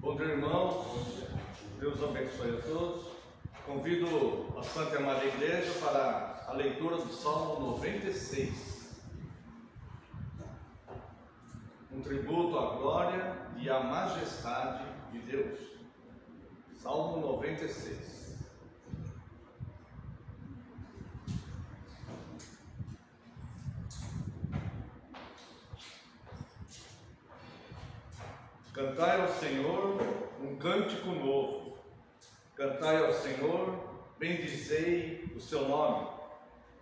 Bom dia, irmãos. Deus abençoe a todos. Convido a Santa e Amada Igreja para a leitura do Salmo 96. Um tributo à glória e à majestade de Deus. Salmo 96. Cantai ao Senhor um cântico novo. Cantai ao Senhor, bendizei o seu nome.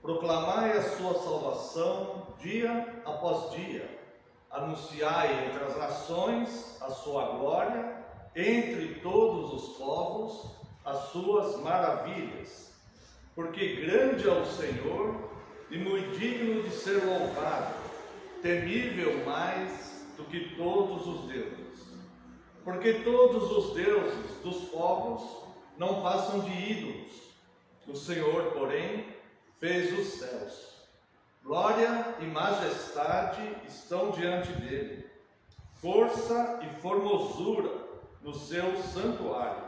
Proclamai a sua salvação dia após dia. Anunciai entre as nações a sua glória, entre todos os povos as suas maravilhas. Porque grande é o Senhor e muito digno de ser louvado, temível mais do que todos os deuses. Porque todos os deuses dos povos não passam de ídolos. O Senhor, porém, fez os céus. Glória e majestade estão diante dele. Força e formosura no seu santuário.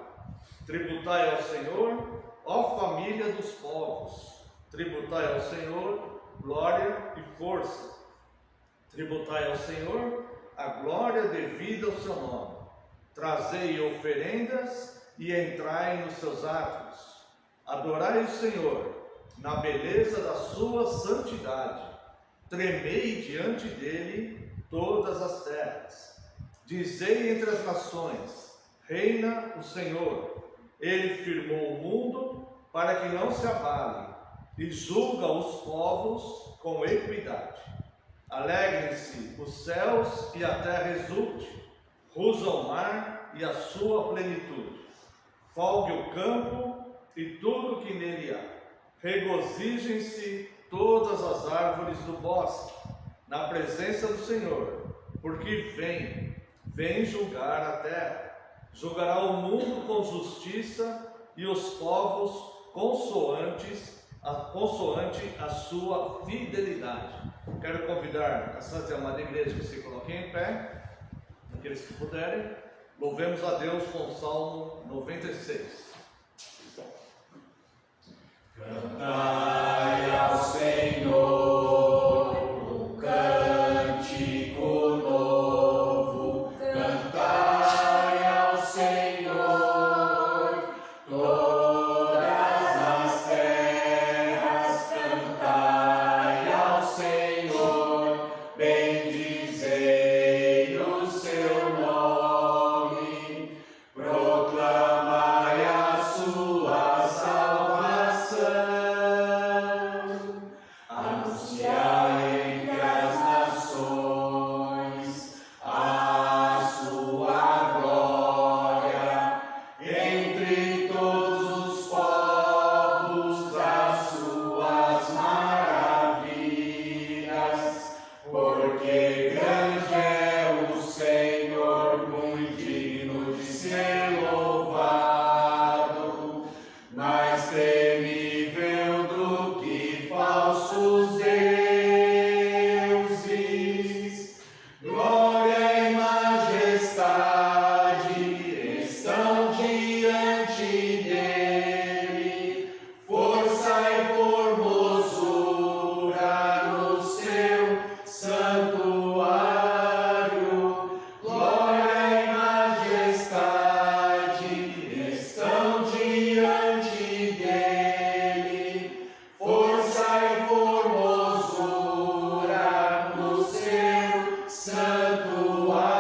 Tributai ao Senhor, ó família dos povos. Tributai ao Senhor glória e força. Tributai ao Senhor a glória devida ao seu nome. Trazei oferendas e entrai nos seus átrios. Adorai o Senhor na beleza da sua santidade. Tremei diante dele todas as terras. Dizei entre as nações: reina o Senhor. Ele firmou o mundo para que não se abale e julga os povos com equidade. Alegrem-se os céus e a terra exulte. Ruja o mar e a sua plenitude. Folgue o campo e tudo que nele há. Regozijem-se todas as árvores do bosque, na presença do Senhor, porque vem julgar a terra. Julgará o mundo com justiça e os povos consoante a sua fidelidade. Quero convidar a Santa e Amada Igreja que se coloquem em pé. Aqueles que puderem, louvemos a Deus com o Salmo 96. Cantai ao Senhor um cântico novo, cantai ao Senhor todas as terras, cantai ao Senhor, bendizei o seu nome, proclamai a sua salvação, anunciai entre as nações a sua glória, entre todos os povos as suas maravilhas, porque grande é o Senhor, muito digno de ser louvado, mais temível do que falsos deuses. Glória e majestade estão diante dele, força e formosura no seu santuário. Glória e majestade estão diante dele, força e formosura no seu santuário.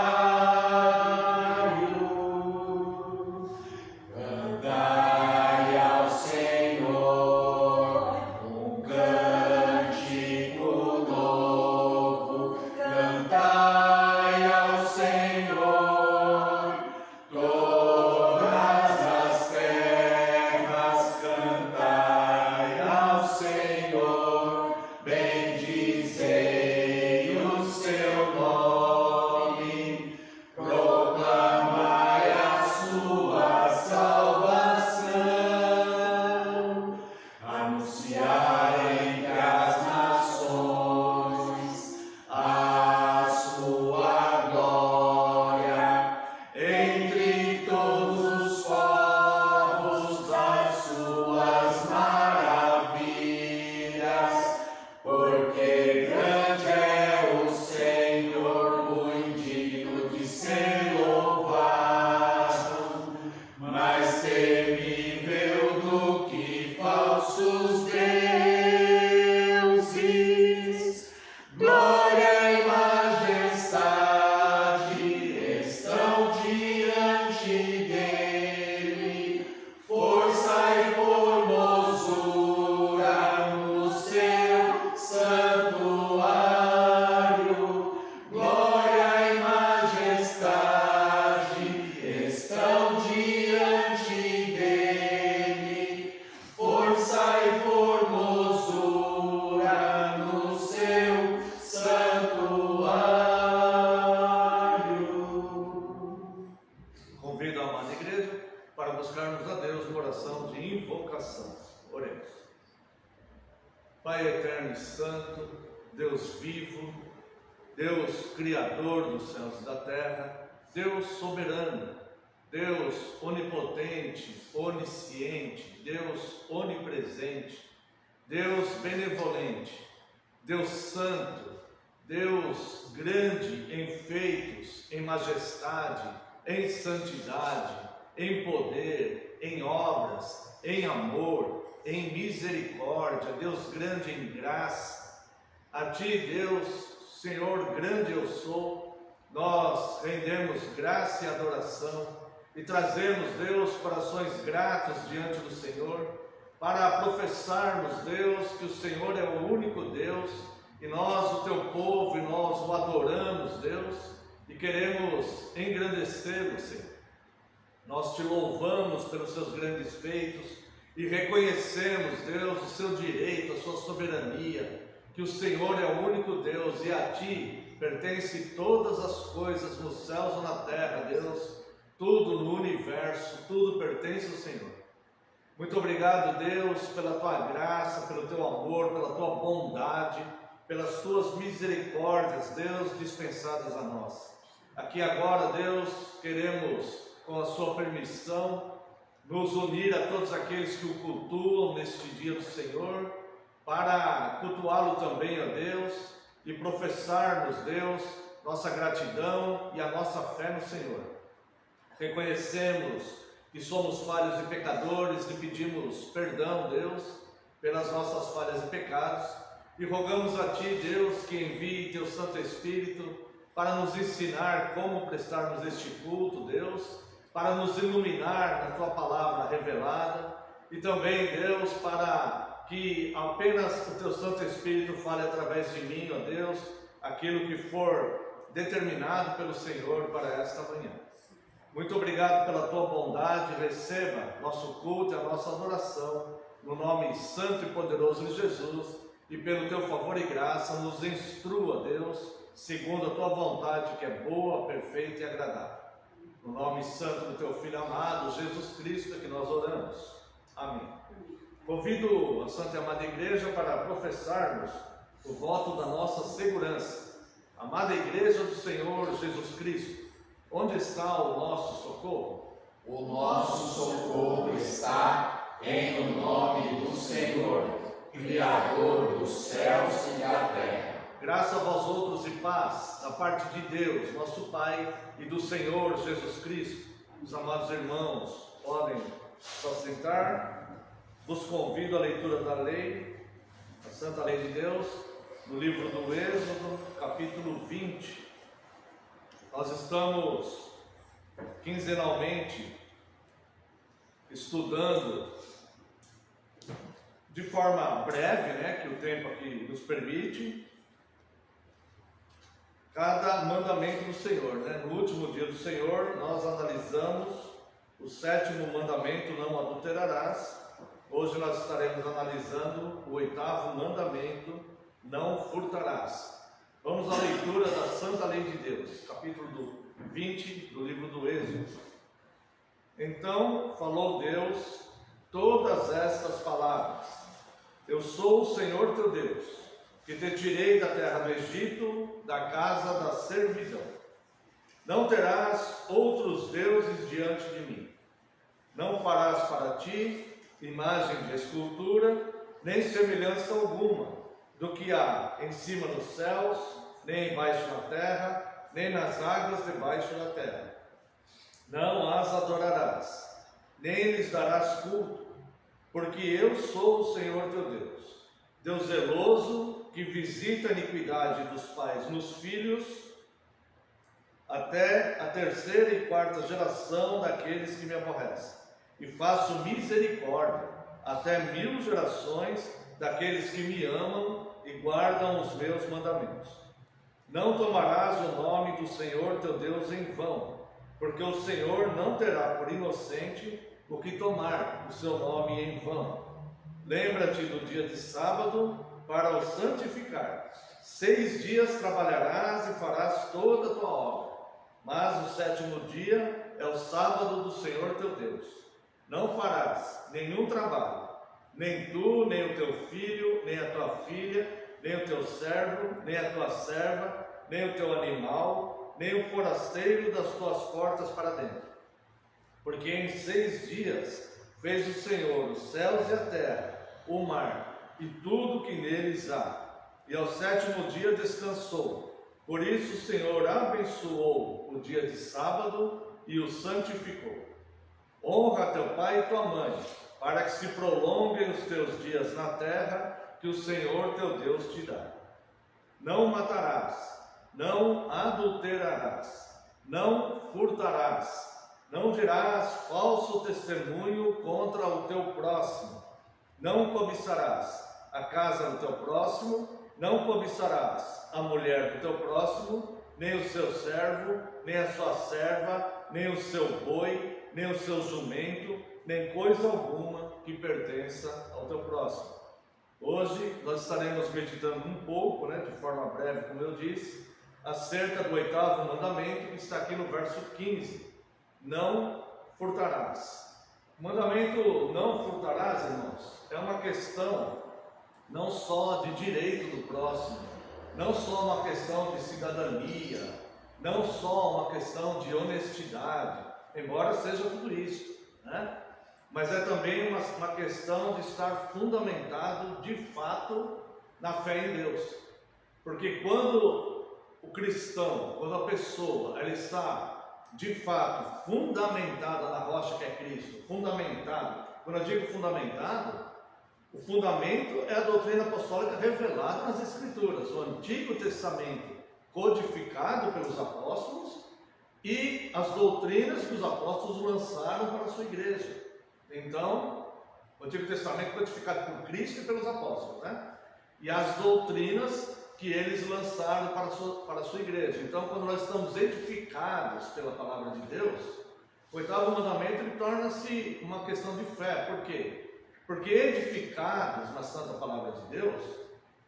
Cantai ao Senhor um cântico novo, cantai ao Senhor todas as terras, cantai ao Senhor, bendizei o seu nome. buscarmos a Deus numa oração de invocação. Oremos. Pai eterno e santo, Deus vivo, Deus criador dos céus e da terra, Deus soberano, Deus onipotente, onisciente, Deus onipresente, Deus benevolente, Deus santo, Deus grande em feitos, em majestade, em santidade, em poder, em obras, em amor, em misericórdia, Deus grande em graça. A Ti, Deus, Senhor grande eu sou, nós rendemos graça e adoração e trazemos, Deus, corações gratos diante do Senhor, para professarmos, Deus, que o Senhor é o único Deus, e nós, o Teu povo, e nós o adoramos, Deus, e queremos engrandecê-lo, Senhor. Nós Te louvamos pelos Seus grandes feitos e reconhecemos, Deus, o Seu direito, a Sua soberania, que o Senhor é o único Deus e a Ti pertence todas as coisas nos céus ou na terra, Deus, tudo no universo, tudo pertence ao Senhor. Muito obrigado, Deus, pela Tua graça, pelo Teu amor, pela Tua bondade, pelas Tuas misericórdias, Deus, dispensadas a nós. Aqui agora, Deus, queremos, com a Sua permissão, nos unir a todos aqueles que o cultuam neste dia do Senhor, para cultuá-lo também, ó Deus, e professarmos, Deus, nossa gratidão e a nossa fé no Senhor. Reconhecemos que somos falhos e pecadores e pedimos perdão, Deus, pelas nossas falhas e pecados, e rogamos a Ti, Deus, que envie Teu Santo Espírito para nos ensinar como prestarmos este culto, Deus, para nos iluminar na Tua palavra revelada, e também, Deus, para que apenas o Teu Santo Espírito fale através de mim, ó Deus, aquilo que for determinado pelo Senhor para esta manhã. Muito obrigado pela Tua bondade, receba nosso culto e a nossa adoração, no nome santo e poderoso de Jesus, e pelo Teu favor e graça, nos instrua, Deus, segundo a Tua vontade, que é boa, perfeita e agradável. No nome santo do Teu Filho amado, Jesus Cristo, é que nós oramos. Amém. Convido a Santa e Amada Igreja para professarmos o voto da nossa segurança. Amada Igreja do Senhor Jesus Cristo, onde está o nosso socorro? O nosso socorro está em o nome do Senhor, Criador dos céus e da terra. Graça a vós outros e paz, da parte de Deus, nosso Pai, e do Senhor Jesus Cristo. Os amados irmãos podem se assentar. Vos convido à leitura da lei, a Santa Lei de Deus, no livro do Êxodo, capítulo 20. Nós estamos quinzenalmente estudando de forma breve, que o tempo aqui nos permite, cada mandamento do Senhor. No último dia do Senhor, nós analisamos o 7º mandamento, não adulterarás. Hoje nós estaremos analisando o 8º mandamento, não furtarás. Vamos à leitura da Santa Lei de Deus, capítulo 20 do livro do Êxodo. Então falou Deus todas estas palavras: Eu sou o Senhor teu Deus, que te tirei da terra do Egito, da casa da servidão. Não terás outros deuses diante de mim. Não farás para ti imagem de escultura, nem semelhança alguma do que há em cima nos céus, nem embaixo na terra, nem nas águas debaixo da terra. Não as adorarás, nem lhes darás culto, porque eu sou o Senhor teu Deus, Deus zeloso, que visita a iniquidade dos pais nos filhos, até a 3ª e 4ª geração daqueles que me aborrecem, e faço misericórdia até 1000 gerações daqueles que me amam e guardam os meus mandamentos. Não tomarás o nome do Senhor teu Deus em vão, porque o Senhor não terá por inocente o que tomar o seu nome em vão. Lembra-te do dia de sábado para o santificar. 6 dias trabalharás e farás toda a tua obra, mas o 7º dia é o sábado do Senhor teu Deus. não farás nenhum trabalho, nem tu, nem o teu filho, nem a tua filha, nem o teu servo, nem a tua serva, nem o teu animal, nem o forasteiro das tuas portas para dentro. Porque em 6 dias fez o Senhor os céus e a terra, o mar e tudo que neles há, e ao 7º dia descansou. Por isso o Senhor abençoou o dia de sábado e o santificou. Honra teu pai e tua mãe, para que se prolonguem os teus dias na terra que o Senhor teu Deus te dá. Não matarás, não adulterarás, não furtarás, não dirás falso testemunho contra o teu próximo, não cobiçarás a casa do teu próximo, não cobiçarás a mulher do teu próximo, nem o seu servo, nem a sua serva, nem o seu boi, nem o seu jumento, nem coisa alguma que pertença ao teu próximo. Hoje nós estaremos meditando um pouco, de forma breve, como eu disse, acerca do 8º mandamento, que está aqui no verso 15. Não furtarás. O mandamento não furtarás, irmãos, é uma questão não só de direito do próximo, não só uma questão de cidadania, não só uma questão de honestidade, embora seja tudo isso, mas é também uma questão de estar fundamentado de fato na fé em Deus. Porque quando o cristão, quando a pessoa, ela está de fato fundamentada na rocha que é Cristo, fundamentado, quando eu digo fundamentado, o fundamento é a doutrina apostólica revelada nas Escrituras, o Antigo Testamento codificado pelos apóstolos e as doutrinas que os apóstolos lançaram para a sua igreja. Então, o Antigo Testamento codificado por Cristo e pelos apóstolos, e as doutrinas que eles lançaram para a sua igreja. Então, quando nós estamos edificados pela palavra de Deus, o 8º mandamento ele torna-se uma questão de fé. Por quê? Porque edificados na santa palavra de Deus,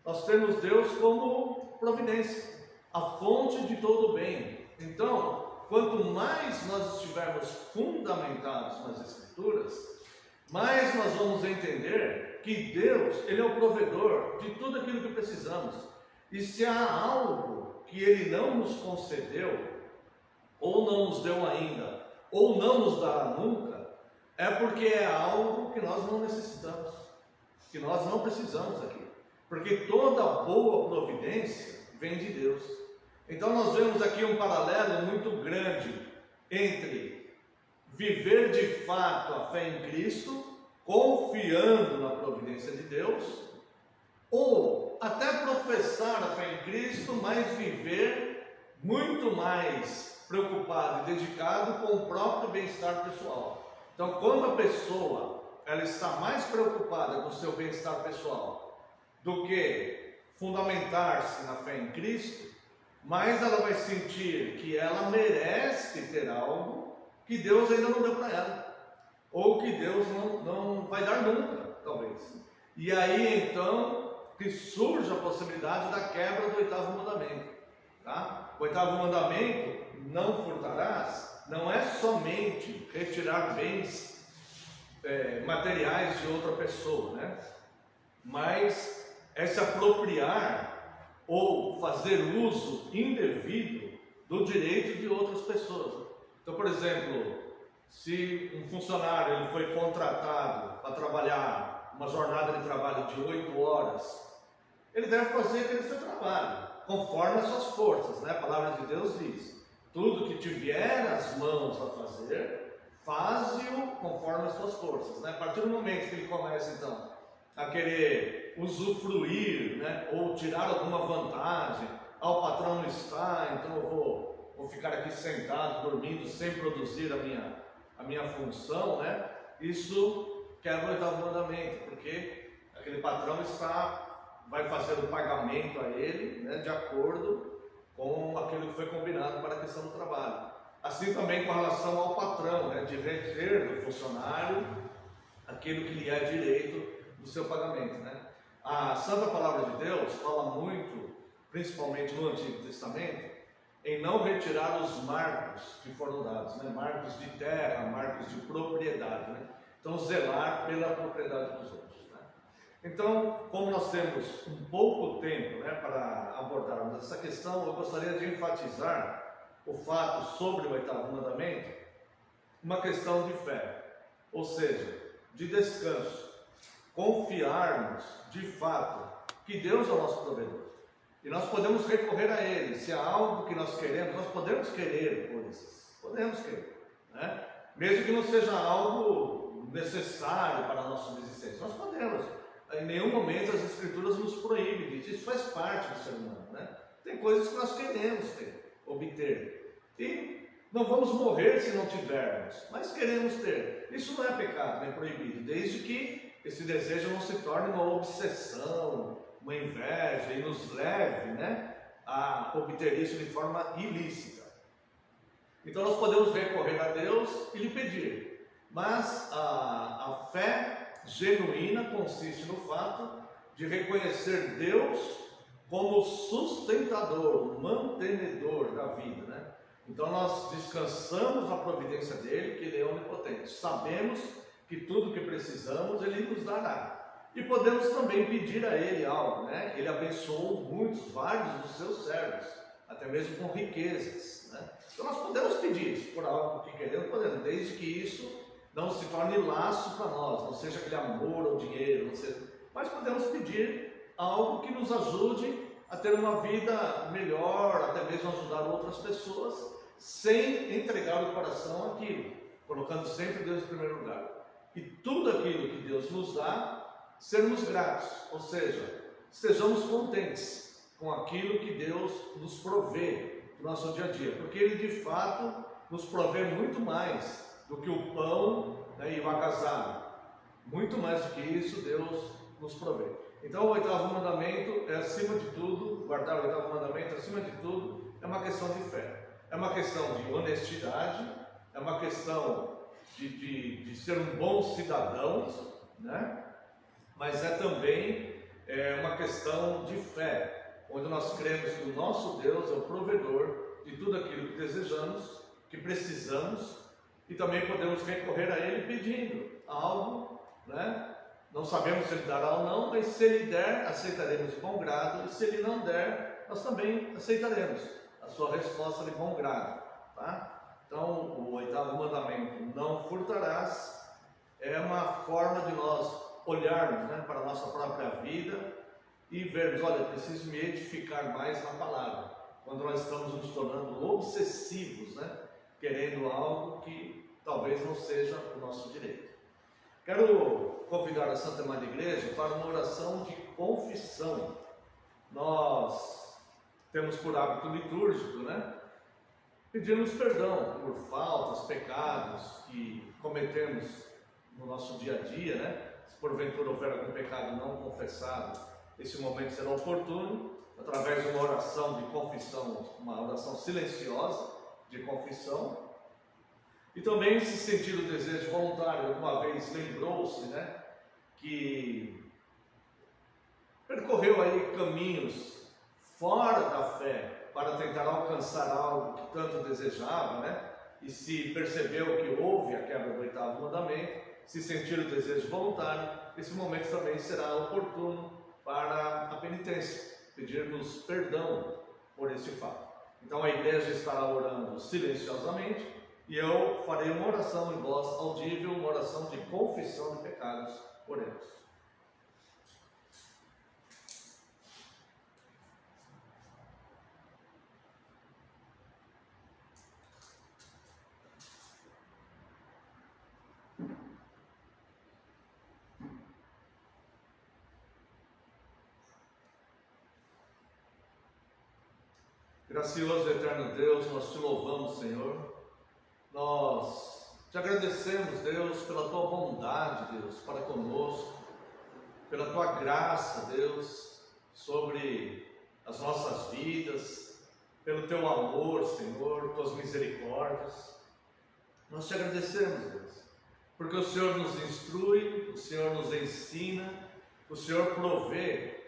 nós temos Deus como providência, a fonte de todo o bem. Então, quanto mais nós estivermos fundamentados nas Escrituras, mais nós vamos entender que Deus, Ele é o provedor de tudo aquilo que precisamos. E se há algo que Ele não nos concedeu, ou não nos deu ainda, ou não nos dará nunca, é porque é algo que nós não necessitamos, que nós não precisamos aqui. Porque toda boa providência vem de Deus. Então nós vemos aqui um paralelo muito grande entre viver de fato a fé em Cristo, confiando na providência de Deus, ou até professar a fé em Cristo, mas viver muito mais preocupado e dedicado com o próprio bem-estar pessoal. Então, quando a pessoa ela está mais preocupada com o seu bem-estar pessoal do que fundamentar-se na fé em Cristo, mais ela vai sentir que ela merece ter algo que Deus ainda não deu para ela, ou que Deus não vai dar nunca, talvez. E aí então que surge a possibilidade da quebra do 8º mandamento. O 8º mandamento, não furtarás, não é somente retirar bens materiais de outra pessoa, mas é se apropriar ou fazer uso indevido do direito de outras pessoas. Então, por exemplo, se um funcionário ele foi contratado para trabalhar uma jornada de trabalho de 8 horas, ele deve fazer aquele seu trabalho, conforme as suas forças, A palavra de Deus diz: tudo que te vier às mãos a fazer, faze-o conforme as suas forças. A partir do momento que ele começa, então, a querer usufruir, ou tirar alguma vantagem, o patrão não está, então eu vou ficar aqui sentado, dormindo, sem produzir a minha função, isso quebra o 8º mandamento, porque aquele patrão vai fazer o pagamento a ele, de acordo com aquilo que foi combinado para a questão do trabalho. Assim também com relação ao patrão, de reter do funcionário aquilo que lhe é direito do seu pagamento. A Santa Palavra de Deus fala muito, principalmente no Antigo Testamento, em não retirar os marcos que foram dados, marcos de terra, marcos de propriedade. Então, zelar pela propriedade dos outros, né? Então, como nós temos um pouco tempo, né, para abordarmos essa questão, eu gostaria de enfatizar o fato sobre o 8º mandamento, uma questão de fé, ou seja, de descanso, confiarmos de fato que Deus é o nosso provedor. E nós podemos recorrer a Ele. Se há algo que nós queremos, nós podemos querer coisas. Podemos querer, né? Mesmo que não seja algo necessário para a nossa subsistência. Nós podemos. Em nenhum momento as Escrituras nos proíbem disso. Isso faz parte do ser humano, né? Tem coisas que nós queremos obter. E não vamos morrer se não tivermos, mas queremos ter. Isso não é pecado, nem proibido, desde que esse desejo não se torne uma obsessão, uma inveja e nos leve, né, a obter isso de forma ilícita. Então nós podemos recorrer a Deus e lhe pedir, mas a fé genuína consiste no fato de reconhecer Deus como sustentador, mantenedor da vida, né? Então nós descansamos na providência dele, que ele é onipotente. Sabemos que tudo que precisamos ele nos dará. E podemos também pedir a Ele algo, né? Ele abençoou muitos, vários dos seus servos, até mesmo com riquezas, né? Então nós podemos pedir por algo que queremos, podemos, desde que isso não se torne laço para nós, não seja aquele amor ao dinheiro, não seja, mas podemos pedir algo que nos ajude a ter uma vida melhor, até mesmo ajudar outras pessoas, sem entregar o coração àquilo, colocando sempre Deus em primeiro lugar. E tudo aquilo que Deus nos dá, sermos gratos, ou seja, estejamos contentes com aquilo que Deus nos provê no nosso dia a dia, porque Ele de fato nos provê muito mais do que o pão, né, e o agasalho, muito mais do que isso Deus nos provê. Então o 8º mandamento é acima de tudo, guardar o 8º mandamento acima de tudo, é uma questão de fé, é uma questão de honestidade, é uma questão de ser um bom cidadão, né? Mas é também uma questão de fé, onde nós cremos que o nosso Deus é o provedor de tudo aquilo que desejamos, que precisamos, e também podemos recorrer a Ele pedindo algo, né? Não sabemos se Ele dará ou não, mas se Ele der, aceitaremos de bom grado, e se Ele não der, nós também aceitaremos a sua resposta de bom grado, tá? Então, o 8º mandamento, não furtarás, é uma forma de nós olharmos, né, para a nossa própria vida e vermos, olha, eu preciso me edificar mais na palavra, quando nós estamos nos tornando obsessivos, né, querendo algo que talvez não seja o nosso direito. Quero convidar a Santa Madre Igreja para uma oração de confissão. Nós temos por hábito litúrgico, né, pedirmos perdão por faltas, pecados que cometemos no nosso dia a dia, né? Se porventura houver algum pecado não confessado, esse momento será oportuno, através de uma oração de confissão, uma oração silenciosa de confissão. E também, se sentir o desejo voluntário, alguma vez lembrou-se, né, que percorreu aí caminhos fora da fé para tentar alcançar algo que tanto desejava, né? E se percebeu que houve a quebra do 8º mandamento, se sentir o desejo voluntário, esse momento também será oportuno para a penitência, pedirmos perdão por esse fato. Então a igreja estará orando silenciosamente e eu farei uma oração em voz audível, uma oração de confissão de pecados por eles. Gracioso e eterno Deus, nós te louvamos, Senhor. Nós te agradecemos, Deus, pela tua bondade, Deus, para conosco, pela tua graça, Deus, sobre as nossas vidas, pelo teu amor, Senhor, tuas misericórdias. Nós te agradecemos, Deus, porque o Senhor nos instrui, o Senhor nos ensina, o Senhor provê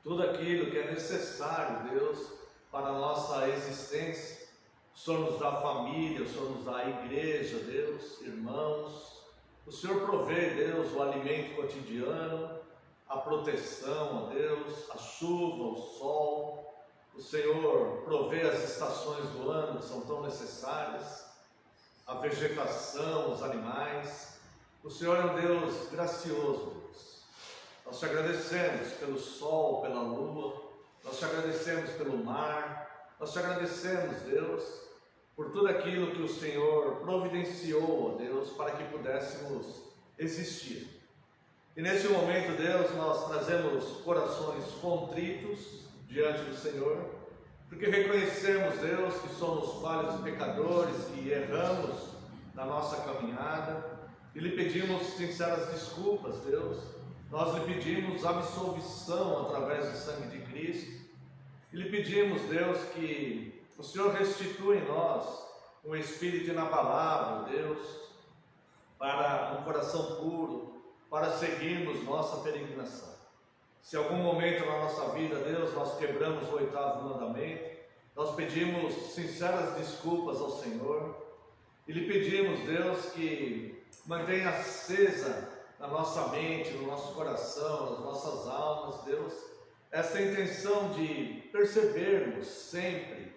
tudo aquilo que é necessário, Deus, para a nossa existência. O Senhor nos dá família, o Senhor nos dá a igreja, Deus, irmãos, O Senhor provê, Deus, o alimento cotidiano, a proteção, ó Deus, a chuva, o sol. O Senhor provê as estações do ano que são tão necessárias, a vegetação, os animais. O Senhor é um Deus gracioso, Deus. Nós te agradecemos pelo sol, pela lua, nós te agradecemos pelo mar, nós te agradecemos, Deus, por tudo aquilo que o Senhor providenciou, ó Deus, para que pudéssemos existir. E nesse momento, Deus, nós trazemos corações contritos diante do Senhor, porque reconhecemos, Deus, que somos falhos e pecadores, que erramos na nossa caminhada, e lhe pedimos sinceras desculpas, Deus. Nós lhe pedimos absolvição através do sangue de Cristo, e lhe pedimos, Deus, que o Senhor restitua em nós um espírito inabalável, Deus, para um coração puro, para seguirmos nossa peregrinação. Se em algum momento na nossa vida, Deus, nós quebramos o 8º mandamento, nós pedimos sinceras desculpas ao Senhor, e lhe pedimos, Deus, que mantenha acesa na nossa mente, no nosso coração, nas nossas almas, Deus, essa intenção de percebermos sempre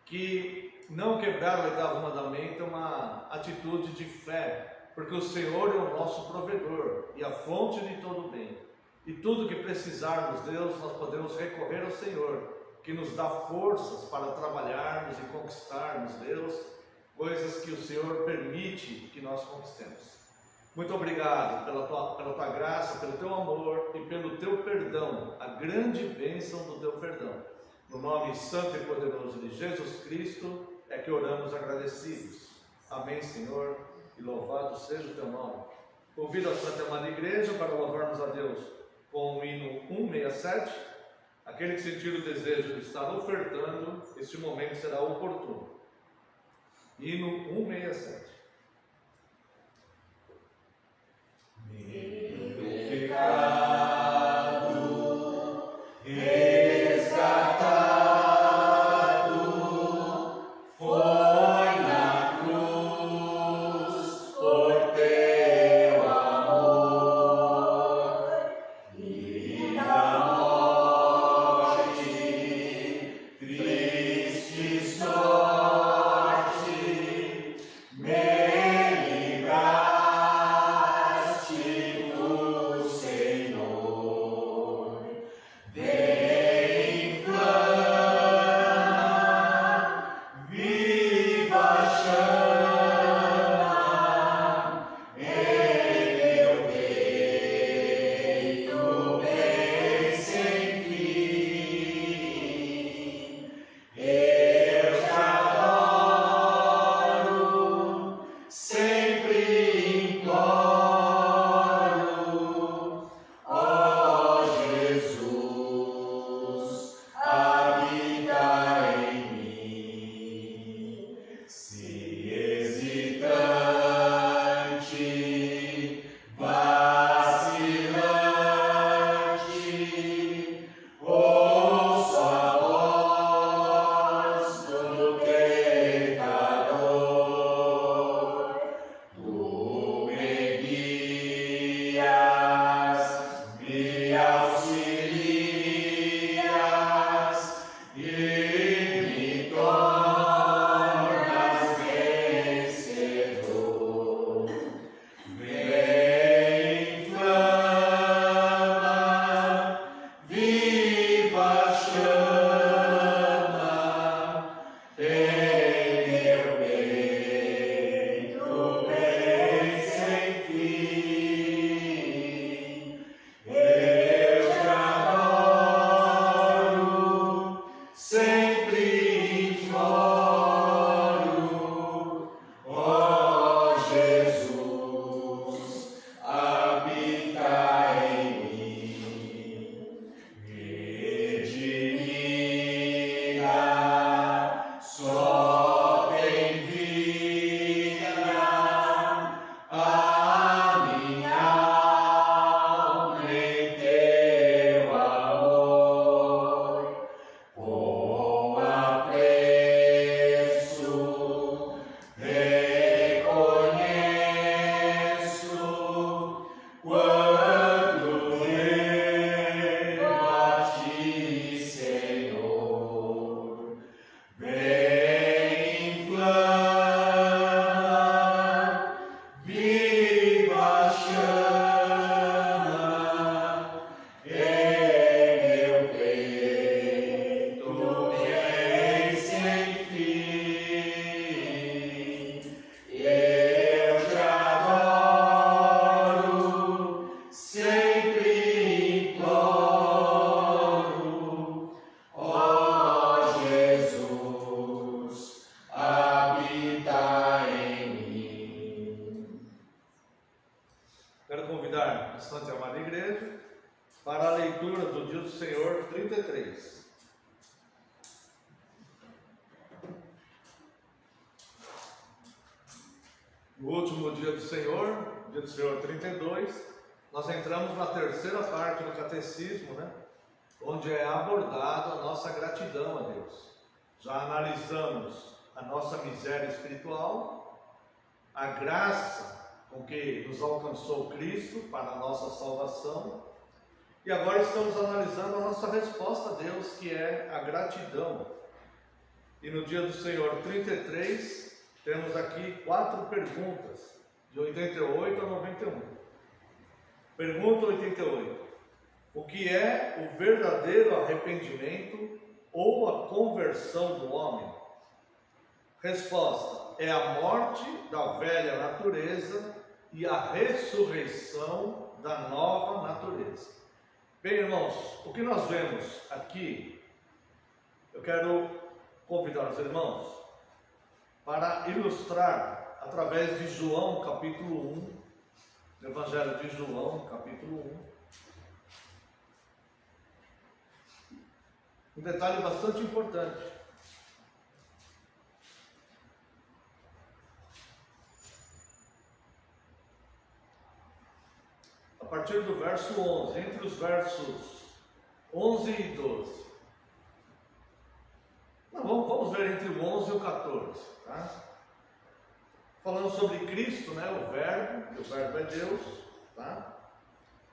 que não quebrar o 8º mandamento é uma atitude de fé, porque o Senhor é o nosso provedor e a fonte de todo o bem. E tudo que precisarmos, Deus, nós podemos recorrer ao Senhor, que nos dá forças para trabalharmos e conquistarmos, Deus, coisas que o Senhor permite que nós conquistemos. Muito obrigado pela tua graça, pelo teu amor e pelo teu perdão, a grande bênção do teu perdão. No nome santo e poderoso de Jesus Cristo é que oramos agradecidos. Amém, Senhor, e louvado seja o teu nome. Convido a Santa Amada Igreja para louvarmos a Deus com o hino 167. Aquele que sentir o desejo de estar ofertando, este momento será oportuno. Hino 167. Do pecado resgatado, foi na cruz por teu amor, e da morte, triste sorte, a Santa e Amada Igreja para a leitura do Dia do Senhor 33. No último Dia do Senhor 32, nós entramos na terceira parte do Catecismo, né? Onde é abordada a nossa gratidão a Deus. Já analisamos a nossa miséria espiritual, a graça com que nos alcançou Cristo para a nossa salvação, e agora estamos analisando a nossa resposta a Deus, que é a gratidão. E no Dia do Senhor 33, temos aqui 4 perguntas, de 88 a 91. Pergunta 88. O que é o verdadeiro arrependimento ou a conversão do homem? Resposta: é a morte da velha natureza e a ressurreição da nova natureza. Bem, irmãos, o que nós vemos aqui, eu quero convidar os irmãos para ilustrar através de João capítulo 1, do Evangelho de João capítulo 1, um detalhe bastante importante. A partir do verso 11, entre os versos 11 e 12. Não, vamos ver entre o 11 e o 14, tá? Falando sobre Cristo, né, o Verbo, e o Verbo é Deus, tá?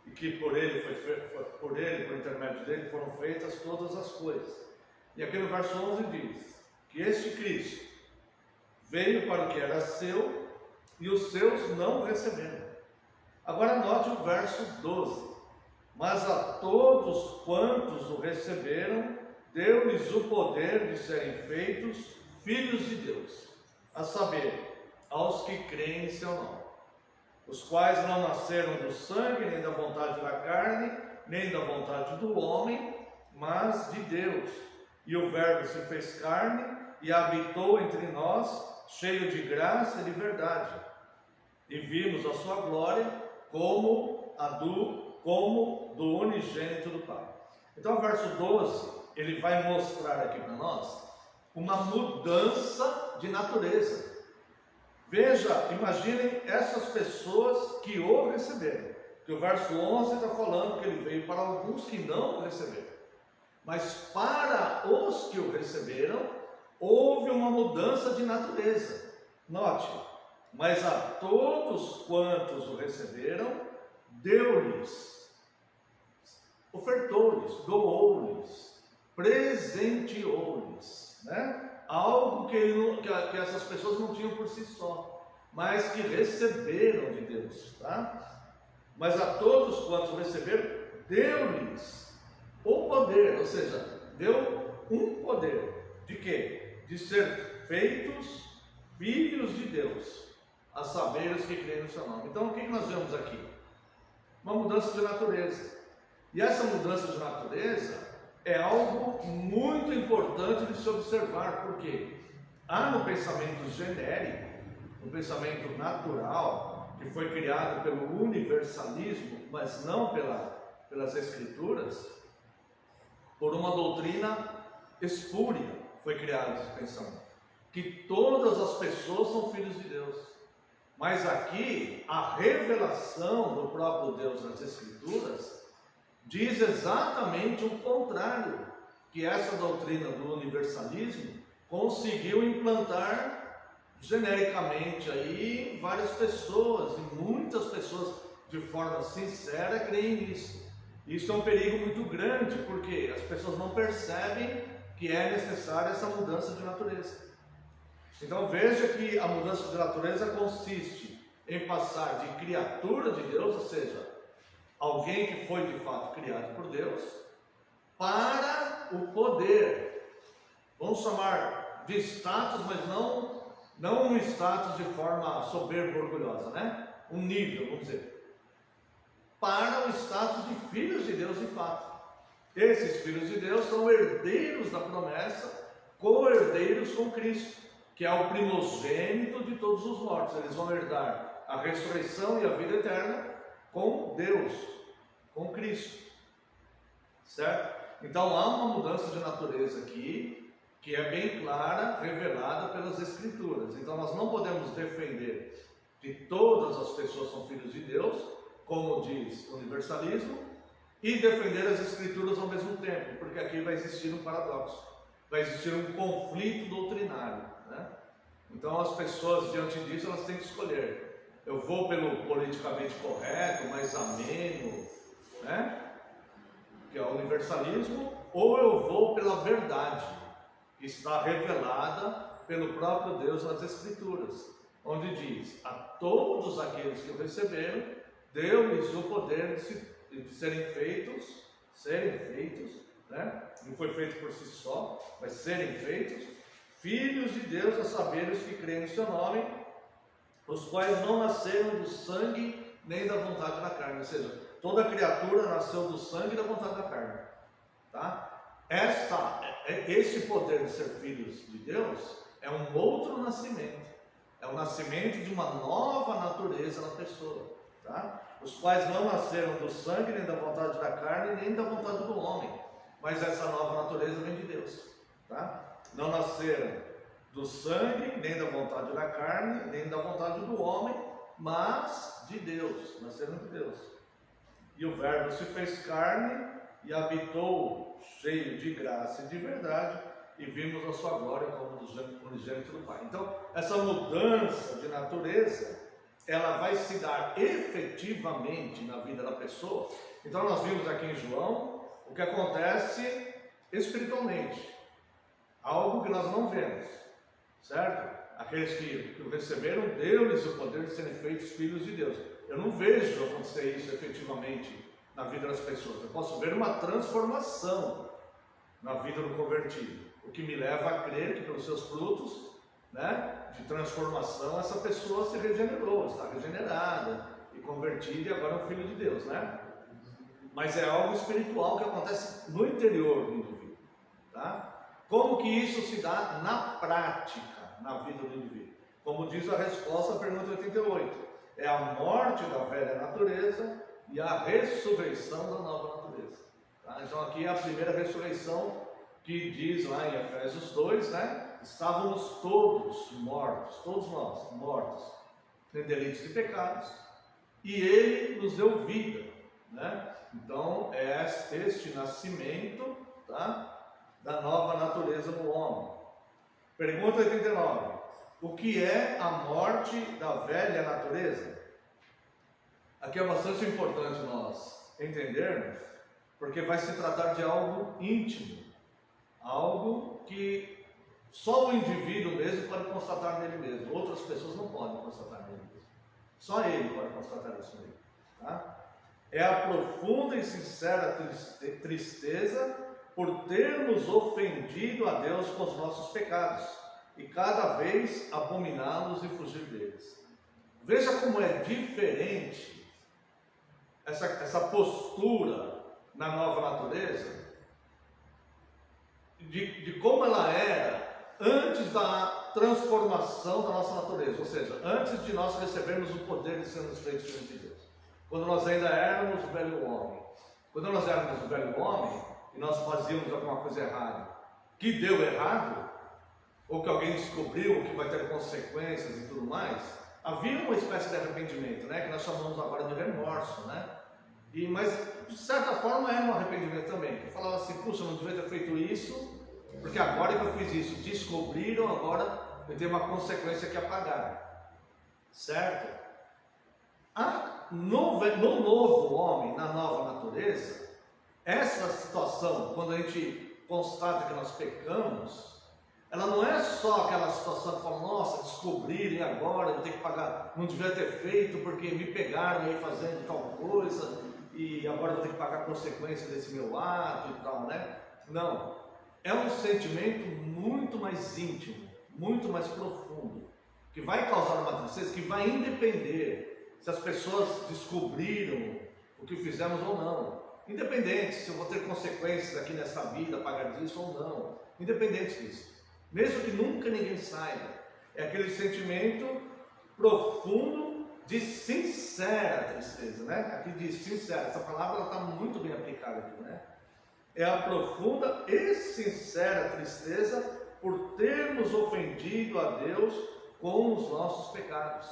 E que por ele, por intermédio dele, foram feitas todas as coisas. E aqui no verso 11 diz que este Cristo veio para o que era seu e os seus não o receberam. Agora note o verso 12. Mas a todos quantos o receberam, deu-lhes o poder de serem feitos filhos de Deus, a saber, aos que creem em seu nome, os quais não nasceram do sangue, nem da vontade da carne, nem da vontade do homem, mas de Deus. E o Verbo se fez carne e habitou entre nós, cheio de graça e de verdade. E vimos a sua glória como do unigênito do Pai. Então o verso 12, ele vai mostrar aqui para nós uma mudança de natureza. Veja, imaginem essas pessoas que o receberam. Que o verso 11 está falando que ele veio para alguns que não o receberam. Mas para os que o receberam, houve uma mudança de natureza. Note, mas a todos quantos o receberam, deu-lhes, ofertou-lhes, doou-lhes, presenteou-lhes, né? Algo que essas pessoas não tinham por si só, mas que receberam de Deus, tá? Mas a todos quantos receberam, deu-lhes o poder, ou seja, deu um poder, de quê? De ser feitos filhos de Deus, a saber os que creem no seu nome. Então o que nós vemos aqui? Uma mudança de natureza, e essa mudança de natureza é algo muito importante de se observar, porque há no pensamento genérico, no pensamento natural, que foi criado pelo universalismo, mas não pelas Escrituras, por uma doutrina espúria, foi criado esse pensamento, que todas as pessoas são filhos de Deus. Mas aqui, a revelação do próprio Deus nas Escrituras diz exatamente o contrário, que essa doutrina do universalismo conseguiu implantar genericamente aí várias pessoas, e muitas pessoas de forma sincera creem nisso. Isso é um perigo muito grande, porque as pessoas não percebem que é necessária essa mudança de natureza. Então veja que a mudança de natureza consiste em passar de criatura de Deus, ou seja, alguém que foi de fato criado por Deus, para o poder, vamos chamar de status, mas não um status de forma soberba e orgulhosa, né? Um nível, vamos dizer, para o status de filhos de Deus de fato. Esses filhos de Deus são herdeiros da promessa, co-herdeiros com Cristo, que é o primogênito de todos os mortos. Eles vão herdar a ressurreição e a vida eterna, com Deus, com Cristo, certo? Então há uma mudança de natureza aqui, que é bem clara, revelada pelas Escrituras. Então nós não podemos defender que todas as pessoas são filhos de Deus, como diz o universalismo, e defender as Escrituras ao mesmo tempo, porque aqui vai existir um paradoxo, vai existir um conflito doutrinário, né? Então as pessoas diante disso elas têm que escolher: eu vou pelo politicamente correto, mais ameno, né, que é o universalismo, ou eu vou pela verdade, que está revelada pelo próprio Deus nas Escrituras, onde diz: a todos aqueles que o receberam, deu-lhes o poder de serem feitos, né? Não foi feito por si só, mas serem feitos filhos de Deus, a saber, os que creem no seu nome, os quais não nasceram do sangue nem da vontade da carne. Ou seja, toda criatura nasceu do sangue e da vontade da carne, tá? Este poder de ser filhos de Deus é um outro nascimento, é o nascimento de uma nova natureza na pessoa, tá? Os quais não nasceram do sangue, nem da vontade da carne, nem da vontade do homem, mas essa nova natureza vem de Deus, tá? Não nasceram do sangue, nem da vontade da carne, nem da vontade do homem, mas de Deus, nasceram de Deus. E o Verbo se fez carne e habitou cheio de graça e de verdade, e vimos a sua glória como unigênito do Pai. Então, essa mudança de natureza, ela vai se dar efetivamente na vida da pessoa. Então nós vimos aqui em João o que acontece espiritualmente, algo que nós não vemos, certo? Aqueles que o receberam, deu-lhes o poder de serem feitos filhos de Deus. Eu não vejo acontecer isso efetivamente na vida das pessoas. Eu posso ver uma transformação na vida do convertido, o que me leva a crer que pelos seus frutos, né, de transformação, essa pessoa se regenerou, está regenerada e convertida e agora é um filho de Deus, né? Mas é algo espiritual que acontece no interior do indivíduo, tá? Como que isso se dá na prática, na vida do indivíduo? Como diz a resposta à pergunta 88, é a morte da velha natureza e a ressurreição da nova natureza, tá? Então aqui é a primeira ressurreição que diz lá em Efésios 2, né? Estávamos todos mortos, todos nós mortos, em delitos e pecados, e Ele nos deu vida, né? Então é este nascimento, tá, da nova natureza no homem. Pergunta 89: o que é a morte da velha natureza? Aqui é bastante importante nós entendermos, porque vai se tratar de algo íntimo, algo que só o indivíduo mesmo pode constatar nele mesmo, outras pessoas não podem constatar nele mesmo, só ele pode constatar isso nele, tá? É a profunda e sincera tristeza por termos ofendido a Deus com os nossos pecados e cada vez abominá-los e fugir deles. Veja como é diferente essa postura na nova natureza de como ela era antes da transformação da nossa natureza, ou seja, antes de nós recebermos o poder de sermos feitos filhos de Deus. Quando nós ainda éramos o velho homem. Quando nós éramos o velho homem e nós fazíamos alguma coisa errada, que deu errado, ou que alguém descobriu, ou que vai ter consequências e tudo mais, havia uma espécie de arrependimento, né, que nós chamamos agora de remorso, né? Mas de certa forma era um arrependimento também, que falava assim: puxa, eu não devia ter feito isso, porque agora que eu fiz isso, descobriram, agora eu tenho uma consequência que apagar, certo? No novo homem, na nova natureza, essa situação, quando a gente constata que nós pecamos, ela não é só aquela situação que fala: nossa, descobriram e agora eu tenho que pagar, não devia ter feito porque me pegaram aí fazendo tal coisa e agora eu vou ter que pagar a consequência desse meu ato e tal, né? Não, é um sentimento muito mais íntimo, muito mais profundo, que vai causar uma tristeza que vai independer se as pessoas descobriram o que fizemos ou não, independente se eu vou ter consequências aqui nessa vida, pagar disso ou não, independente disso, mesmo que nunca ninguém saiba, é aquele sentimento profundo de sincera tristeza, né? Aqui diz sincera, essa palavra está muito bem aplicada aqui, né? É a profunda e sincera tristeza por termos ofendido a Deus com os nossos pecados.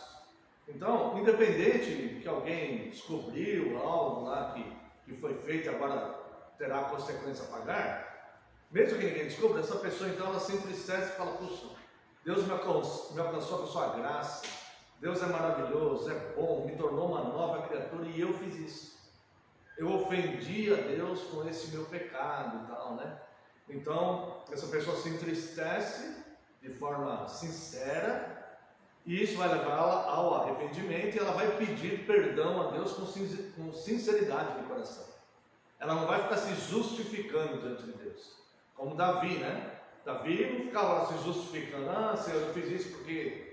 Então, independente que alguém descobriu algo lá que foi feito e agora terá consequência a pagar, mesmo que ninguém descubra, essa pessoa então ela se entristece e fala: puxa, Deus me alcançou com a sua graça, Deus é maravilhoso, é bom, me tornou uma nova criatura e eu fiz isso. Eu ofendi a Deus com esse meu pecado e tal, né? Então, essa pessoa se entristece de forma sincera, e isso vai levá-la ao arrependimento, e ela vai pedir perdão a Deus com sinceridade de coração. Ela não vai ficar se justificando diante de Deus, como Davi, né? Davi não ficava lá se justificando: ah, Senhor, eu fiz isso porque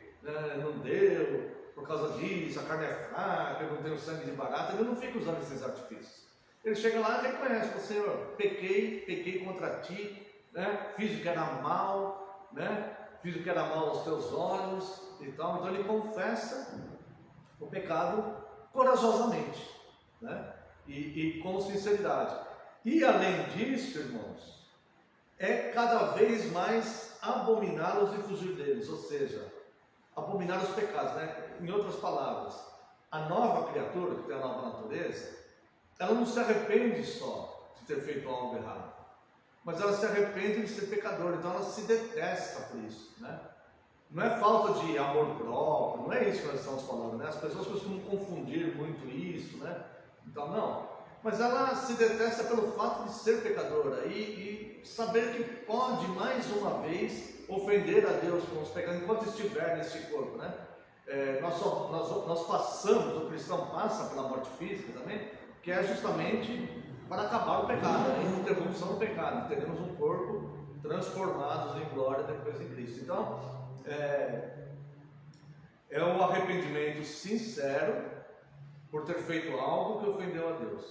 não deu, por causa disso, a carne é fraca, eu não tenho sangue de barata. Ele não fica usando esses artifícios. Ele chega lá e reconhece: fala: Senhor, pequei contra ti, né? Fiz o que era mal, né? Fiz o que era mal aos teus olhos e tal. Então ele confessa o pecado corajosamente, né? E com sinceridade. E além disso, irmãos, é cada vez mais abominá-los e fugir deles, ou seja, abominar os pecados, né? Em outras palavras, a nova criatura, que tem a nova natureza, ela não se arrepende só de ter feito algo errado, mas ela se arrepende de ser pecador, então ela se detesta por isso, né? Não é falta de amor próprio, não é isso que nós estamos falando, né? As pessoas costumam confundir muito isso, né? Então não, mas ela se detesta pelo fato de ser pecadora e saber que pode mais uma vez ofender a Deus com os pecados enquanto estiver nesse corpo, né? Nós passamos, o cristão passa pela morte física também, que é justamente para acabar o pecado, a interrupção do pecado. Teremos um corpo transformado em glória depois em Cristo. Então, é um arrependimento sincero por ter feito algo que ofendeu a Deus.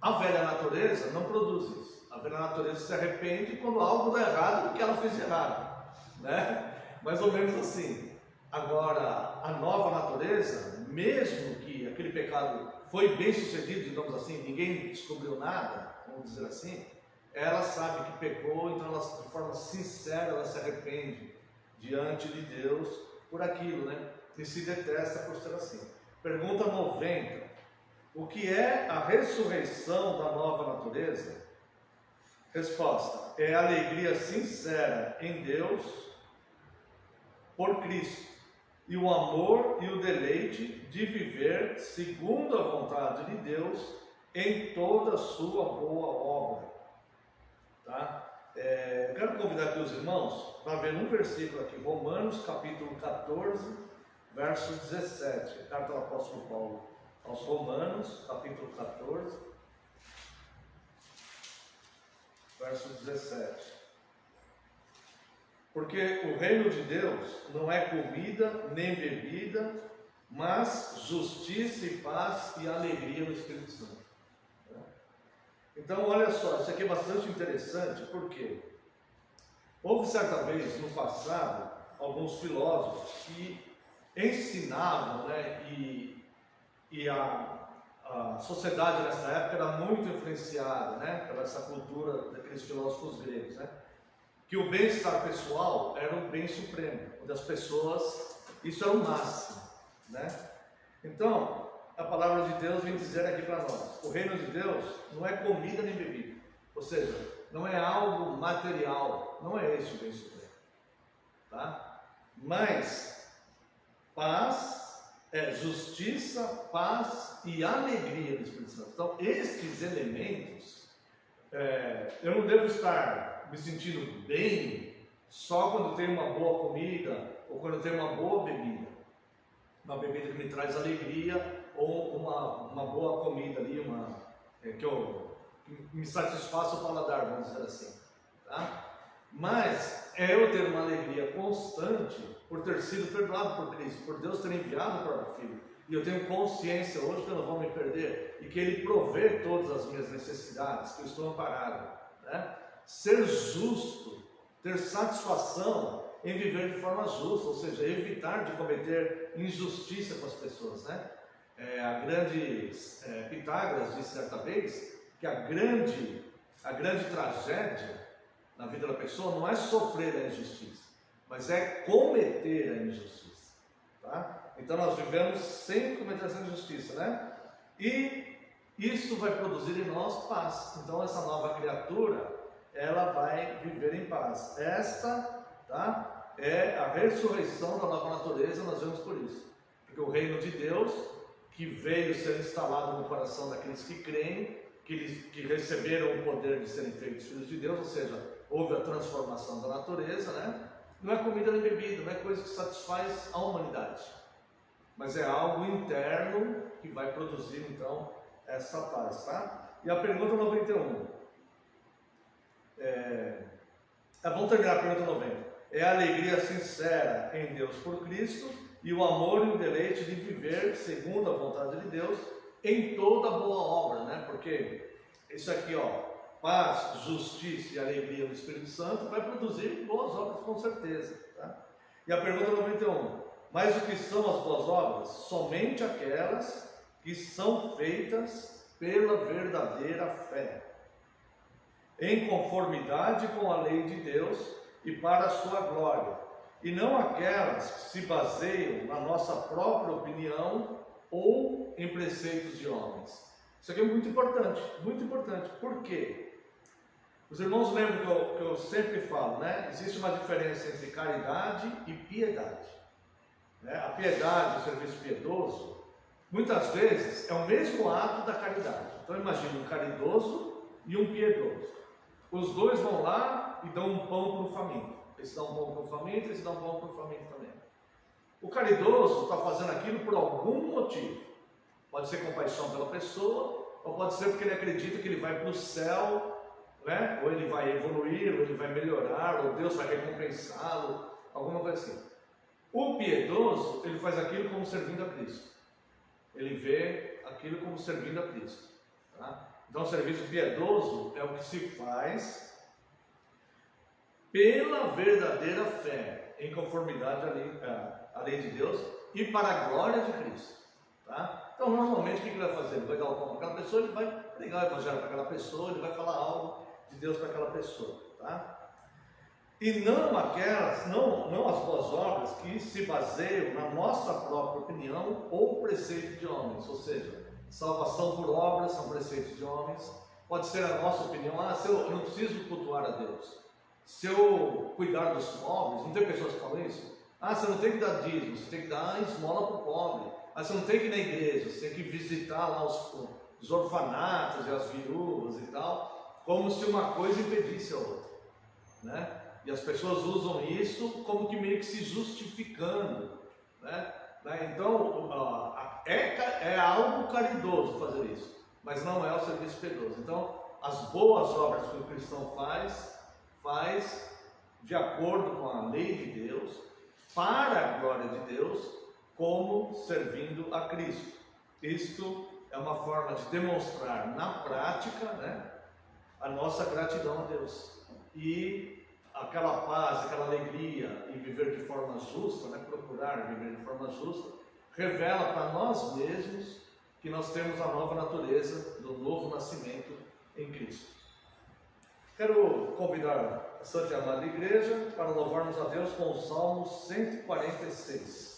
A velha natureza não produz isso. A velha natureza se arrepende quando algo dá errado porque ela fez de errado, né? Mais ou menos assim. Agora, a nova natureza, mesmo que aquele pecado foi bem sucedido, digamos assim, ninguém descobriu nada, vamos dizer assim, ela sabe que pecou, então ela, de forma sincera, ela se arrepende diante de Deus por aquilo, né? E se detesta por ser assim. Pergunta 90. O que é a ressurreição da nova natureza? Resposta: é a alegria sincera em Deus por Cristo, e o amor e o deleite de viver segundo a vontade de Deus em toda a sua boa obra. Tá? Eu quero convidar aqui os irmãos para ver um versículo aqui, Romanos capítulo 14, verso 17, carta do apóstolo Paulo aos Romanos, capítulo 14, verso 17. Porque o reino de Deus não é comida nem bebida, mas justiça e paz e alegria no Espírito Santo. Então, olha só, isso aqui é bastante interessante, porque houve certa vez no passado alguns filósofos que ensinavam, né, e a sociedade nessa época era muito influenciada, né, pela essa cultura daqueles filósofos gregos, né, que o bem-estar pessoal era o bem supremo, onde as pessoas, isso era o máximo, né? Então, a palavra de Deus vem dizer aqui para nós: o reino de Deus não é comida nem bebida, ou seja, não é algo material, não é esse o bem supremo, tá? Mas paz, justiça, paz e alegria do Espírito Santo. Então, estes elementos, eu não devo estar me sentindo bem só quando tenho uma boa comida ou quando tenho uma boa bebida, uma bebida que me traz alegria, ou uma boa comida ali, que me satisfaça o paladar, vamos dizer assim, tá? Mas eu ter uma alegria constante por ter sido perdoado por Cristo, por Deus ter enviado o próprio Filho, e eu tenho consciência hoje que eu não vou me perder e que Ele provê todas as minhas necessidades, que eu estou amparado, né? Ser justo, ter satisfação em viver de forma justa, ou seja, evitar de cometer injustiça com as pessoas, né? Pitágoras disse certa vez que a grande tragédia na vida da pessoa não é sofrer a injustiça, mas é cometer a injustiça, tá? Então nós vivemos sem cometer essa injustiça, né? E isso vai produzir em nós paz. Então essa nova criatura, ela vai viver em paz. Esta, tá, é a ressurreição da nova natureza. Nós vemos por isso, porque o reino de Deus, que veio ser instalado no coração daqueles que creem, que receberam o poder de serem feitos filhos de Deus, ou seja, houve a transformação da natureza, né? Não é comida nem bebida, não é coisa que satisfaz a humanidade, mas é algo interno que vai produzir então essa paz, tá? E a pergunta 91, vamos terminar a pergunta 90. É a alegria sincera em Deus por Cristo e o amor e o deleite de viver segundo a vontade de Deus em toda boa obra, né? Porque isso aqui, paz, justiça e alegria do Espírito Santo vai produzir boas obras com certeza, tá? E a pergunta 91, mas o que são as boas obras? Somente aquelas que são feitas pela verdadeira fé, em conformidade com a lei de Deus e para a sua glória, e não aquelas que se baseiam na nossa própria opinião ou em preceitos de homens. Isso aqui é muito importante, muito importante. Por quê? Os irmãos lembram que eu sempre falo, né? Existe uma diferença entre caridade e piedade, né? A piedade, o serviço piedoso, muitas vezes é o mesmo ato da caridade. Então imagine um caridoso e um piedoso. Os dois vão lá e dão um pão para o faminto. Esse dá um pão para o faminto, esse dá um pão para o faminto também. O caridoso está fazendo aquilo por algum motivo. Pode ser compaixão pela pessoa, ou pode ser porque ele acredita que ele vai para o céu, né? Ou ele vai evoluir, ou ele vai melhorar, ou Deus vai recompensá-lo, alguma coisa assim. O piedoso, ele faz aquilo como servindo a Cristo. Ele vê aquilo como servindo a Cristo, tá? Então o serviço piedoso é o que se faz pela verdadeira fé, em conformidade à lei de Deus e para a glória de Cristo, tá? Então normalmente o que ele vai fazer? Ele vai dar o pão para aquela pessoa, ele vai pregar o evangelho para aquela pessoa, ele vai falar algo de Deus para aquela pessoa, tá? E não as boas obras que se baseiam na nossa própria opinião ou preceito de homens, ou seja, salvação por obras são preceitos de homens. Pode ser a nossa opinião, eu não preciso cultuar a Deus, se eu cuidar dos pobres. Não tem pessoas que falam isso? Você não tem que dar dízimo, você tem que dar esmola para o pobre. Você não tem que ir na igreja, você tem que visitar lá os orfanatos e as viúvas e tal, como se uma coisa impedisse a outra, né? E as pessoas usam isso como que meio que se justificando, né? Então, é algo caridoso fazer isso, mas não é o serviço piedoso. Então, as boas obras que o cristão faz de acordo com a lei de Deus, para a glória de Deus, como servindo a Cristo. Isto é uma forma de demonstrar na prática, né, a nossa gratidão a Deus. E aquela paz, aquela alegria em viver de forma justa, né, procurar viver de forma justa, revela para nós mesmos que nós temos a nova natureza do novo nascimento em Cristo. Quero convidar a Santa e Amada Igreja para louvarmos a Deus com o Salmo 146.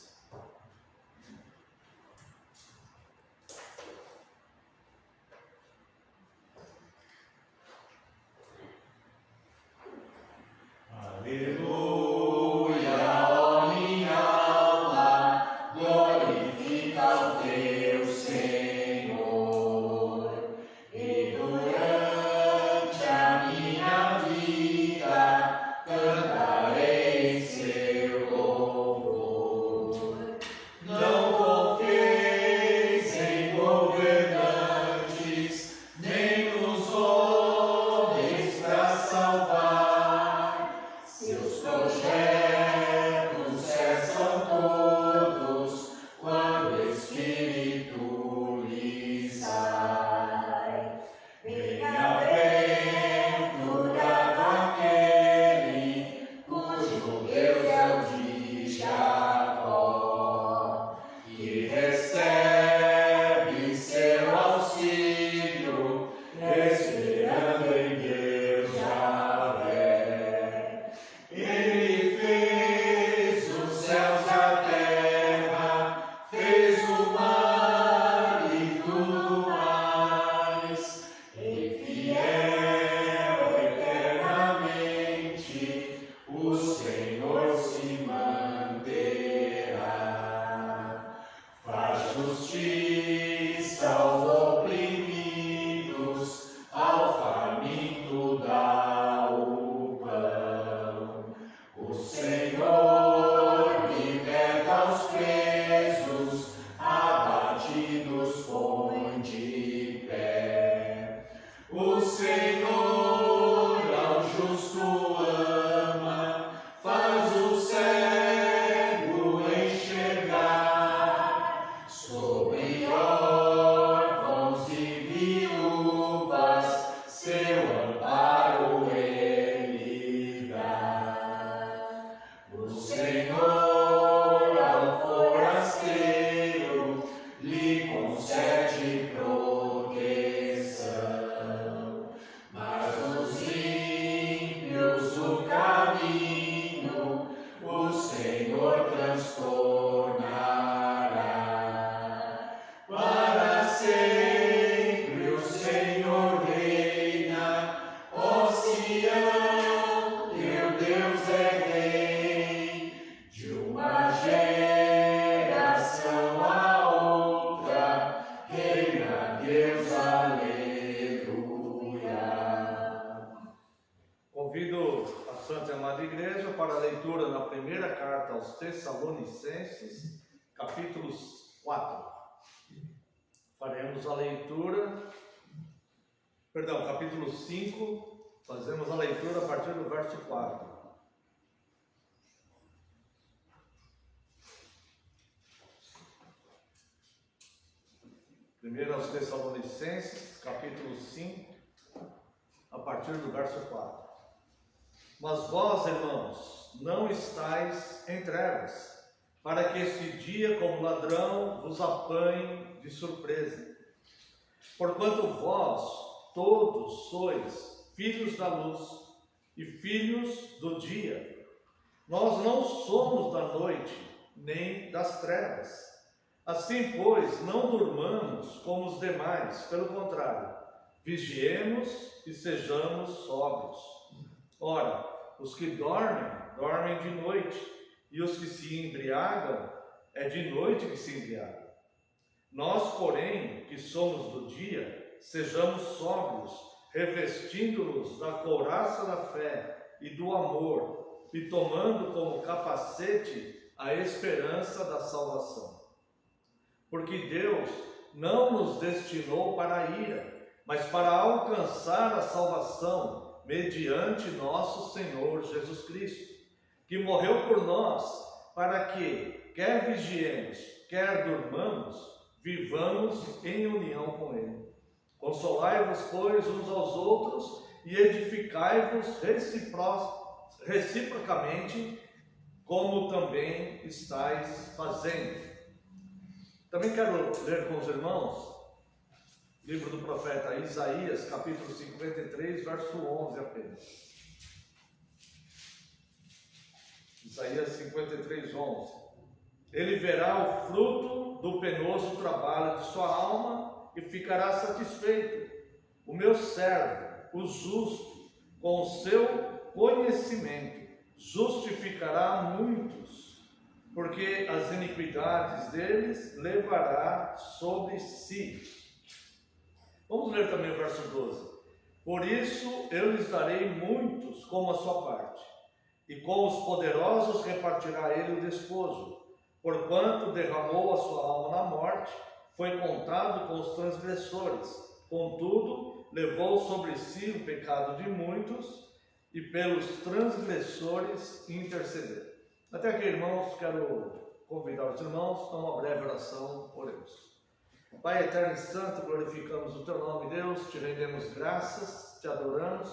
Cantarei seu louvor. aos Tessalonicenses, capítulo 4. Faremos a leitura, capítulo 5, fazemos a leitura a partir do verso 4. Primeiro aos Tessalonicenses, capítulo 5, a partir do verso 4. Mas vós, irmãos, não estáis em trevas, para que este dia, como ladrão, vos apanhe de surpresa. Porquanto vós todos sois filhos da luz e filhos do dia. Nós não somos da noite, nem das trevas. Assim, pois, não durmamos como os demais, pelo contrário, vigiemos e sejamos sóbrios. Ora, os que dormem, dormem de noite, e os que se embriagam, é de noite que se embriagam. Nós, porém, que somos do dia, sejamos sóbrios, revestindo-nos da couraça da fé e do amor, e tomando como capacete a esperança da salvação. Porque Deus não nos destinou para a ira, mas para alcançar a salvação mediante nosso Senhor Jesus Cristo, que morreu por nós, para que, quer vigiemos, quer durmamos, vivamos em união com Ele. Consolai-vos, pois, uns aos outros e edificai-vos reciprocamente, como também estáis fazendo. Também quero ler com os irmãos livro do profeta Isaías, capítulo 53, verso 11 apenas. Isaías 53, 11. Ele verá o fruto do penoso trabalho de sua alma e ficará satisfeito. O meu servo, o justo, com o seu conhecimento, justificará muitos, porque as iniquidades deles levará sobre si. Vamos ler também o verso 12. Por isso eu lhes darei muitos como a sua parte, e com os poderosos repartirá ele o despojo. Porquanto derramou a sua alma na morte, foi contado com os transgressores. Contudo, levou sobre si o pecado de muitos, e pelos transgressores intercedeu. Até aqui, irmãos, quero convidar os irmãos a uma breve oração. Oremos. Pai eterno e santo, glorificamos o teu nome, Deus, te rendemos graças, te adoramos,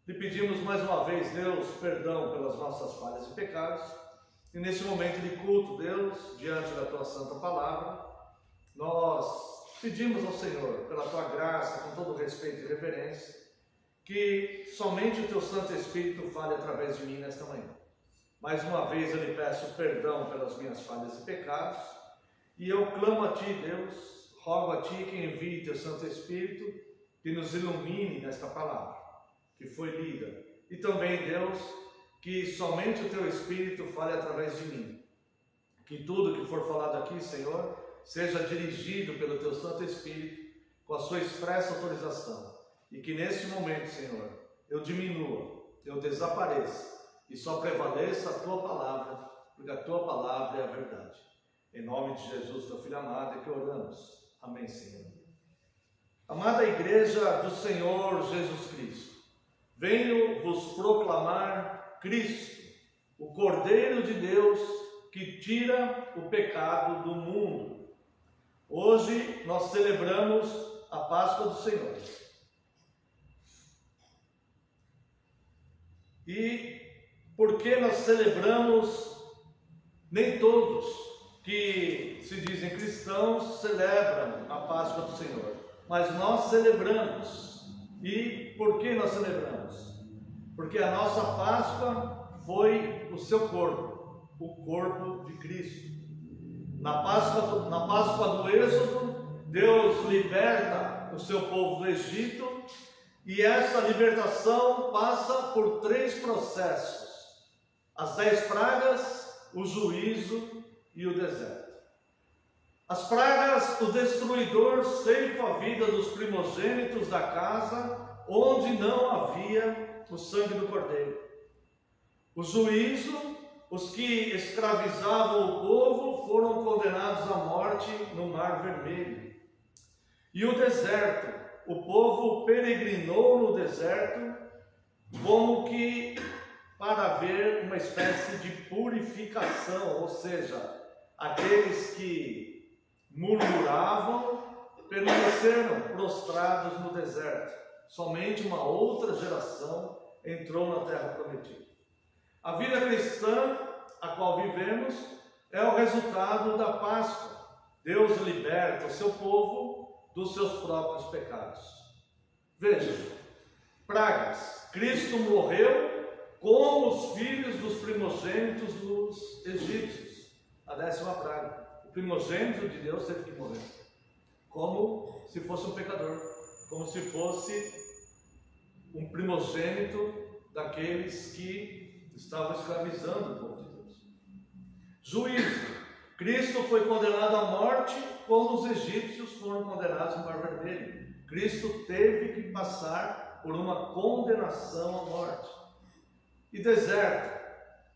te pedimos mais uma vez, Deus, perdão pelas nossas falhas e pecados, e nesse momento de culto, Deus, diante da tua santa palavra, nós pedimos ao Senhor, pela tua graça, com todo respeito e reverência, que somente o teu Santo Espírito fale através de mim nesta manhã. Mais uma vez eu lhe peço perdão pelas minhas falhas e pecados, e eu clamo a ti, Deus, rogo a ti que envie teu Santo Espírito, que nos ilumine nesta palavra, que foi lida, e também, Deus, que somente o teu Espírito fale através de mim, que tudo que for falado aqui, Senhor, seja dirigido pelo teu Santo Espírito, com a sua expressa autorização, e que neste momento, Senhor, eu diminua, eu desapareça, e só prevaleça a tua palavra, porque a tua palavra é a verdade. Em nome de Jesus, teu Filho amado, é que oramos. Amém, Senhor. Amada Igreja do Senhor Jesus Cristo, venho vos proclamar Cristo, o Cordeiro de Deus, que tira o pecado do mundo. Hoje nós celebramos a Páscoa do Senhor. E porque nós celebramos, nem todos que se dizem cristãos celebram a Páscoa do Senhor, mas nós celebramos. E por que nós celebramos? Porque a nossa Páscoa foi o seu corpo, o corpo de Cristo. Na Páscoa do Êxodo, Deus liberta o seu povo do Egito, e essa libertação passa por 3 processos: as 10 pragas, o juízo e o deserto. As pragas, o destruidor ceifa a vida dos primogênitos da casa onde não havia o sangue do cordeiro. O juízo, os que escravizavam o povo foram condenados à morte no Mar Vermelho. E o deserto, o povo peregrinou no deserto como que para haver uma espécie de purificação, ou seja, aqueles que murmuravam permaneceram prostrados no deserto. Somente uma outra geração entrou na terra prometida. A vida cristã, a qual vivemos, é o resultado da Páscoa. Deus liberta o seu povo dos seus próprios pecados. Veja, pragas. Cristo morreu com os filhos dos primogênitos dos egípcios. A 10ª praga. O primogênito de Deus teve que morrer. Como se fosse um pecador. Como se fosse um primogênito daqueles que estavam escravizando o povo de Deus. Juízo. Cristo foi condenado à morte como os egípcios foram condenados no Mar Vermelho. Cristo teve que passar por uma condenação à morte. E deserto.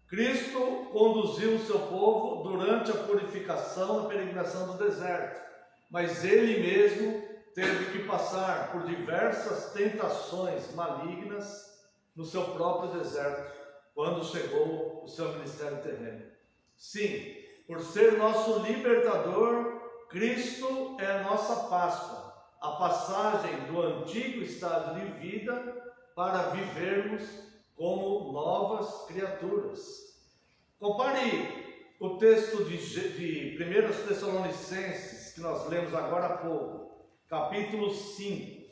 Cristo conduziu o seu povo durante a purificação, a peregrinação do deserto. Mas ele mesmo teve que passar por diversas tentações malignas no seu próprio deserto, quando chegou o seu ministério terreno. Sim, por ser nosso libertador, Cristo é a nossa Páscoa, a passagem do antigo estado de vida para vivermos como novas criaturas. Compare o texto de 1 Tessalonicenses, que nós lemos agora há pouco, capítulo 5,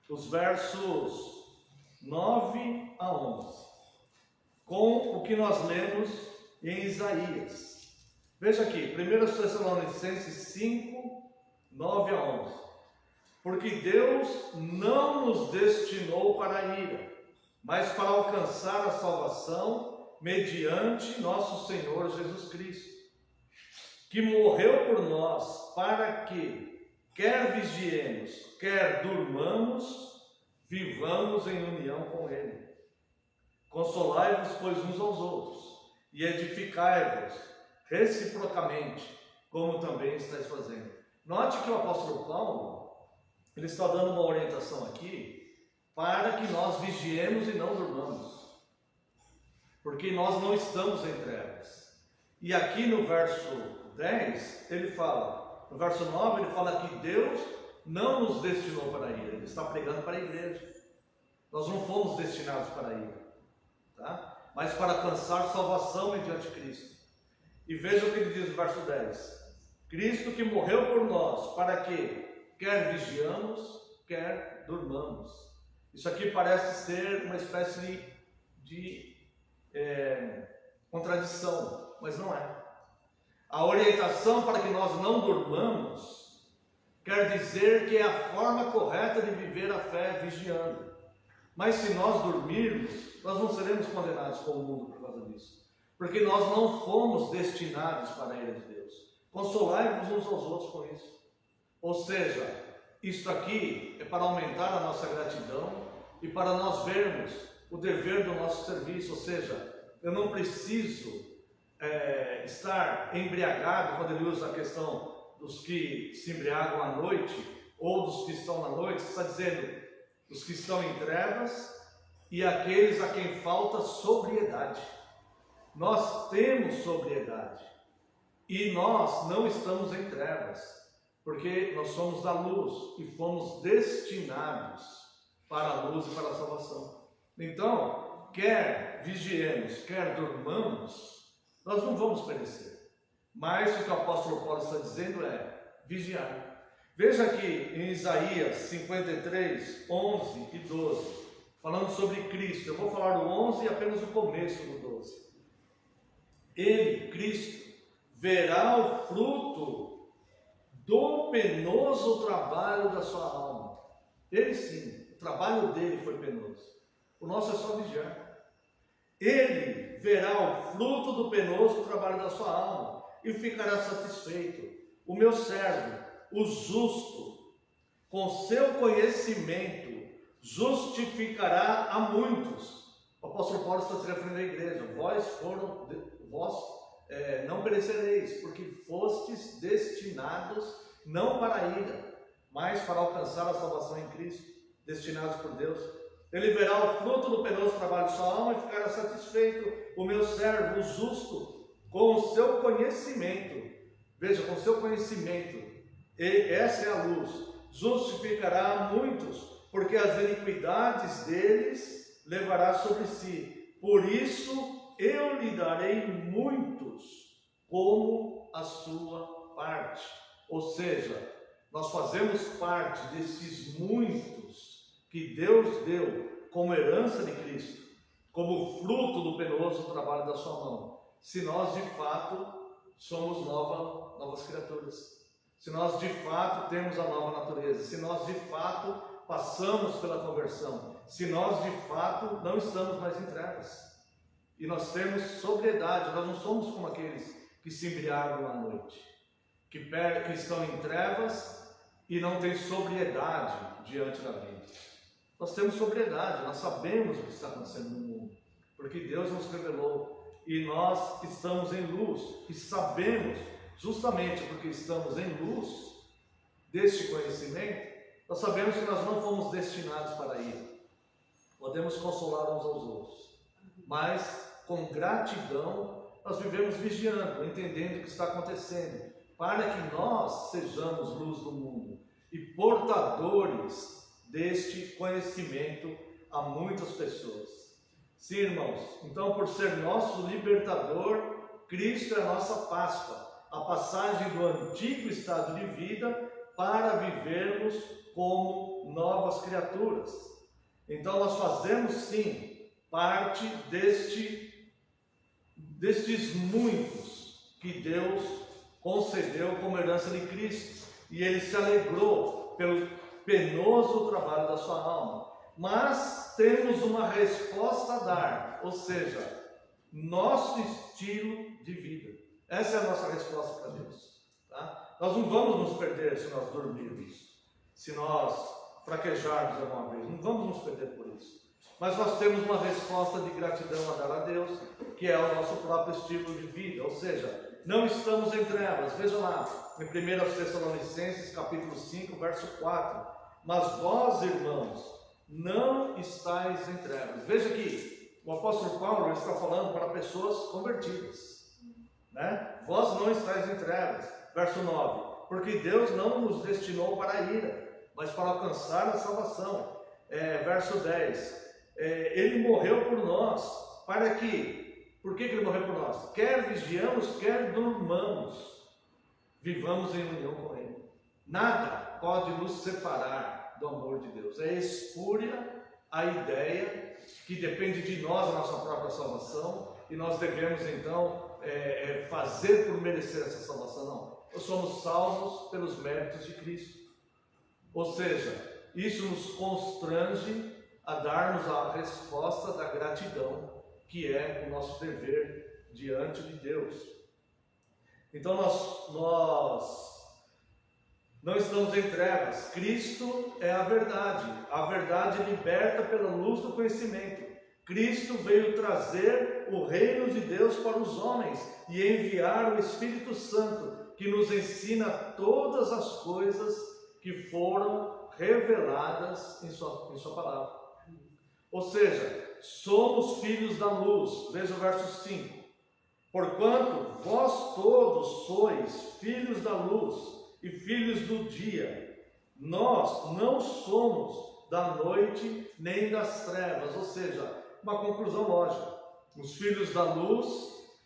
os versos 9 a 11, com o que nós lemos em Isaías. Veja aqui, 1 Tessalonicenses 5, 9 a 11. Porque Deus não nos destinou para a ira, mas para alcançar a salvação mediante nosso Senhor Jesus Cristo, que morreu por nós para que, quer vigiemos, quer durmamos, vivamos em união com Ele. Consolai-vos, pois, uns aos outros, e edificai-vos reciprocamente, como também estáis fazendo. Note que o apóstolo Paulo, ele está dando uma orientação aqui, para que nós vigiemos e não durmamos, porque nós não estamos em trevas. E aqui no verso 10, ele fala, no verso 9, ele fala que Deus não nos destinou para a ira, ele está pregando para a igreja. Nós não fomos destinados para a ira, tá? Mas para alcançar salvação mediante Cristo. E veja o que ele diz no verso 10: Cristo que morreu por nós, para que, quer vigiamos, quer durmamos. Isso aqui parece ser uma espécie de contradição, mas não é. A orientação para que nós não durmamos quer dizer que é a forma correta de viver a fé vigiando. Mas se nós dormirmos, nós não seremos condenados com o mundo por causa disso, porque nós não fomos destinados para a ira de Deus. Consolai-vos uns aos outros com isso. Ou seja, isto aqui é para aumentar a nossa gratidão e para nós vermos o dever do nosso serviço. Ou seja, eu não preciso estar embriagado, quando ele usa a questão dos que se embriagam à noite, ou dos que estão na noite, está dizendo os que estão em trevas e aqueles a quem falta sobriedade. Nós temos sobriedade e nós não estamos em trevas, porque nós somos da luz e fomos destinados para a luz e para a salvação. Então, quer vigiemos, quer durmamos, nós não vamos perecer. Mas o que o apóstolo Paulo está dizendo é vigiar. Veja aqui em Isaías 53, 11 e 12, falando sobre Cristo. Eu vou falar o 11 e apenas o começo do 12. Ele, Cristo, verá o fruto do penoso trabalho da sua alma. Ele sim, o trabalho dele foi penoso. O nosso é só vigiar. Ele verá o fruto do penoso trabalho da sua alma e ficará satisfeito. O meu servo, o justo, com seu conhecimento, justificará a muitos, O apóstolo Paulo está se referindo à igreja. Vós não perecereis, porque fostes destinados não para a ira, mas para alcançar a salvação em Cristo, destinados por Deus. Ele verá o fruto do penoso trabalho de sua alma e ficará satisfeito, o meu servo, o justo, com o seu conhecimento. Veja, com o seu conhecimento, essa é a luz, justificará muitos, porque as iniquidades deles levará sobre si. Por isso eu lhe darei muitos como a sua parte. Ou seja, nós fazemos parte desses muitos que Deus deu como herança de Cristo, como fruto do penoso trabalho da sua mão, se nós de fato somos novas criaturas, se nós de fato temos a nova natureza, se nós de fato passamos pela conversão, se nós de fato não estamos mais em trevas, e nós temos sobriedade. Nós não somos como aqueles que se embriagam à noite, que estão em trevas e não têm sobriedade diante da vida. Nós temos sobriedade, nós sabemos o que está acontecendo no mundo, porque Deus nos revelou, e nós estamos em luz, e sabemos, justamente porque estamos em luz deste conhecimento, nós sabemos que nós não fomos destinados para ir. Podemos consolar uns aos outros, mas com gratidão nós vivemos vigiando, entendendo o que está acontecendo, para que nós sejamos luz do mundo e portadores deste conhecimento a muitas pessoas. Sim, irmãos, então, por ser nosso libertador, Cristo é a nossa Páscoa, a passagem do antigo estado de vida para vivermos como novas criaturas. Então nós fazemos sim parte destes muitos que Deus concedeu como herança de Cristo, e Ele se alegrou pelo penoso trabalho da sua alma. Mas temos uma resposta a dar, ou seja, nosso estilo de vida. Essa é a nossa resposta para Deus, tá? Nós não vamos nos perder se nós dormirmos, se nós fraquejarmos alguma vez, não vamos nos perder por isso. Mas nós temos uma resposta de gratidão a dar a Deus, que é o nosso próprio estilo de vida, ou seja, não estamos em trevas. Veja lá, em 1 Tessalonicenses, capítulo 5, verso 4. Mas vós, irmãos, não estáis em trevas. Veja que o apóstolo Paulo está falando para pessoas convertidas, né? Vós não estáis em trevas. Verso 9. Porque Deus não nos destinou para a ira, mas para alcançar a salvação. Verso 10. Ele morreu por nós, para que, por que ele morreu por nós? Quer vigiamos, quer durmamos, vivamos em união com Ele. Nada pode nos separar do amor de Deus. É espúria a ideia que depende de nós a nossa própria salvação, e nós devemos então fazer por merecer essa salvação. Não, nós somos salvos pelos méritos de Cristo. Ou seja, isso nos constrange a darmos a resposta da gratidão, que é o nosso dever diante de Deus. Então nós não estamos em trevas. Cristo é a verdade liberta pela luz do conhecimento. Cristo veio trazer o reino de Deus para os homens e enviar o Espírito Santo, que nos ensina todas as coisas que foram reveladas em sua palavra. Ou seja, somos filhos da luz. Veja o verso 5. Porquanto vós todos sois filhos da luz e filhos do dia, nós não somos da noite nem das trevas. Ou seja, uma conclusão lógica. Os filhos da luz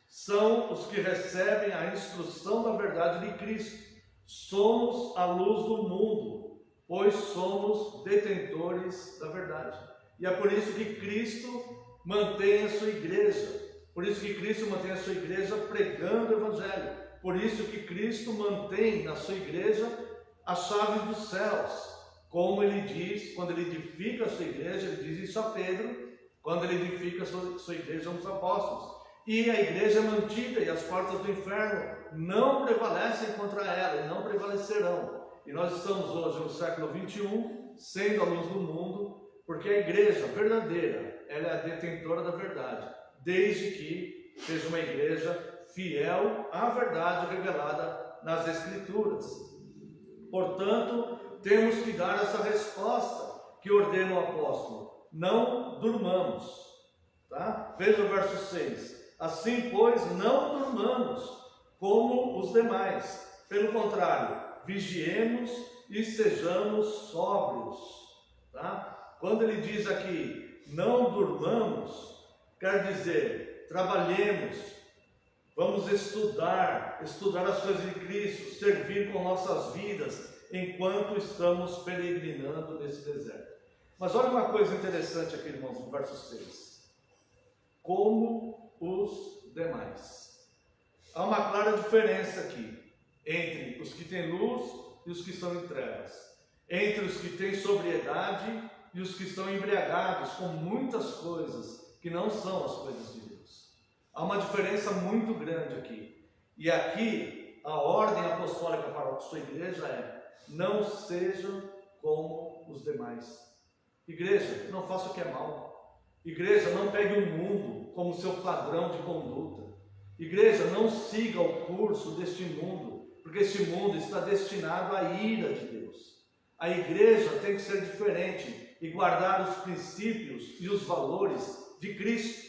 são os que recebem a instrução da verdade de Cristo. Somos a luz do mundo, pois somos detentores da verdade. E é por isso que Cristo mantém a sua igreja. Por isso que Cristo mantém a sua igreja pregando o Evangelho. Por isso que Cristo mantém na sua igreja a chave dos céus. Como ele diz, quando ele edifica a sua igreja, ele diz isso a Pedro, quando ele edifica a sua igreja aos apóstolos. E a igreja é mantida e as portas do inferno não prevalecem contra ela e não prevalecerão. E nós estamos hoje no século 21, sendo a luz do mundo, porque a igreja verdadeira, ela é a detentora da verdade, desde que seja uma igreja fiel à verdade revelada nas Escrituras. Portanto, temos que dar essa resposta que ordena o apóstolo: não durmamos. Tá? Veja o verso 6. Assim, pois, não durmamos como os demais. Pelo contrário, vigiemos e sejamos sóbrios. Tá? Quando ele diz aqui, não durmamos, quer dizer, trabalhemos, vamos estudar as coisas de Cristo, servir com nossas vidas, enquanto estamos peregrinando nesse deserto. Mas olha uma coisa interessante aqui, irmãos, no verso 6. Como os demais. Há uma clara diferença aqui entre os que têm luz e os que estão em trevas, entre os que têm sobriedade e os que estão embriagados com muitas coisas que não são as coisas de Deus. Há uma diferença muito grande aqui. E aqui a ordem apostólica para a sua igreja é: não sejam como os demais. Igreja, não faça o que é mal. Igreja, não pegue o mundo como seu padrão de conduta. Igreja, não siga o curso deste mundo, porque este mundo está destinado à ira de Deus. A igreja tem que ser diferente e guardar os princípios e os valores de Cristo.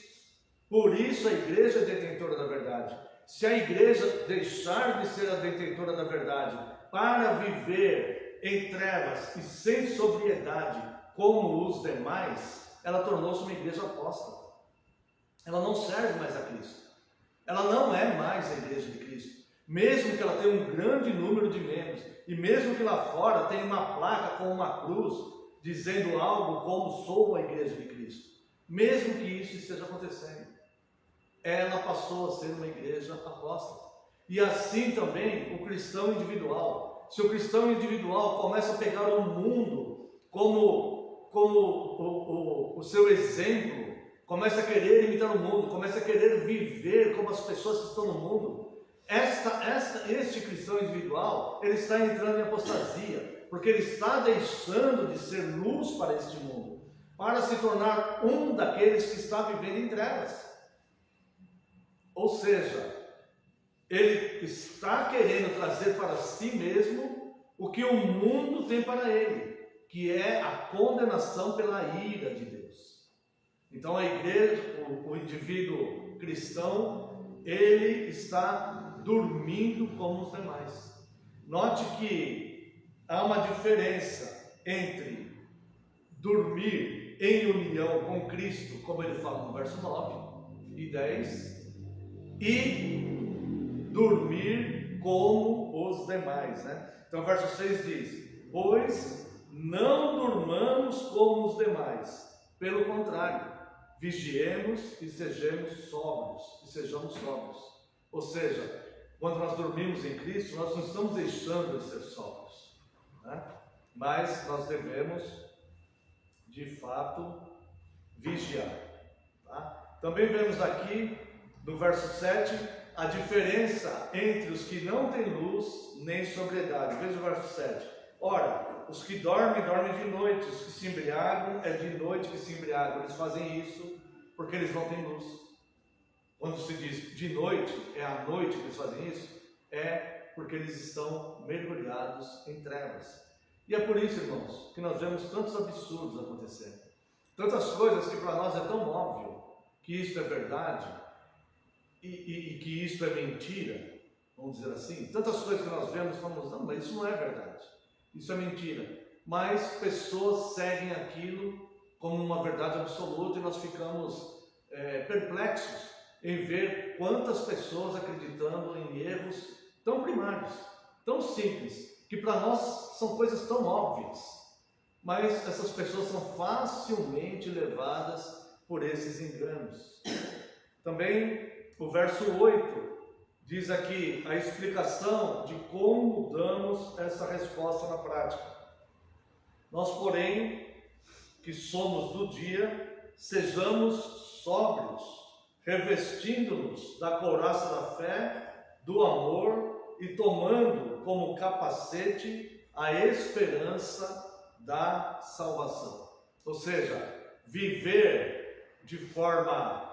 Por isso a igreja é detentora da verdade. Se a igreja deixar de ser a detentora da verdade para viver em trevas e sem sobriedade como os demais, ela tornou-se uma igreja apóstata. Ela não serve mais a Cristo. Ela não é mais a igreja de Cristo. Mesmo que ela tenha um grande número de membros, e mesmo que lá fora tenha uma placa com uma cruz, dizendo algo como sou a igreja de Cristo. Mesmo que isso esteja acontecendo, ela passou a ser uma igreja apóstata. E assim também o cristão individual. Se o cristão individual começa a pegar o mundo como o seu exemplo, começa a querer imitar o mundo, começa a querer viver como as pessoas que estão no mundo, este cristão individual, ele está entrando em apostasia, porque ele está deixando de ser luz para este mundo, para se tornar um daqueles que está vivendo em trevas. Ou seja, ele está querendo trazer para si mesmo o que o mundo tem para ele, que é a condenação pela ira de Deus. Então a igreja, o indivíduo cristão, ele está dormindo como os demais. Note que há uma diferença entre dormir em união com Cristo, como ele fala no verso 9 e 10, e dormir como os demais, né? Então o verso 6 diz: pois não durmamos como os demais, pelo contrário, vigiemos e sejamos sóbrios. Ou seja, quando nós dormimos em Cristo, nós não estamos deixando de ser sóbrios, né? Mas nós devemos, de fato, vigiar. Tá? Também vemos aqui, no verso 7, a diferença entre os que não têm luz nem sobriedade. Veja o verso 7. Ora, os que dormem de noite, os que se embriagam, é de noite que se embriagam. Eles fazem isso porque eles não têm luz. Quando se diz de noite, é à noite que eles fazem isso, é porque eles estão mergulhados em trevas. E é por isso, irmãos, que nós vemos tantos absurdos acontecendo. Tantas coisas que para nós é tão óbvio que isto é verdade e que isto é mentira, vamos dizer assim. Tantas coisas que nós vemos e falamos: não, mas isso não é verdade. Isso é mentira. Mas pessoas seguem aquilo como uma verdade absoluta e nós ficamos perplexos em ver quantas pessoas acreditando em erros tão primários, tão simples, que para nós são coisas tão óbvias. Mas essas pessoas são facilmente levadas por esses enganos. Também o verso 8 diz aqui a explicação de como damos essa resposta na prática. Nós, porém, que somos do dia, sejamos sóbrios, revestindo-nos da couraça da fé, do amor e tomando como capacete a esperança da salvação. Ou seja, viver de forma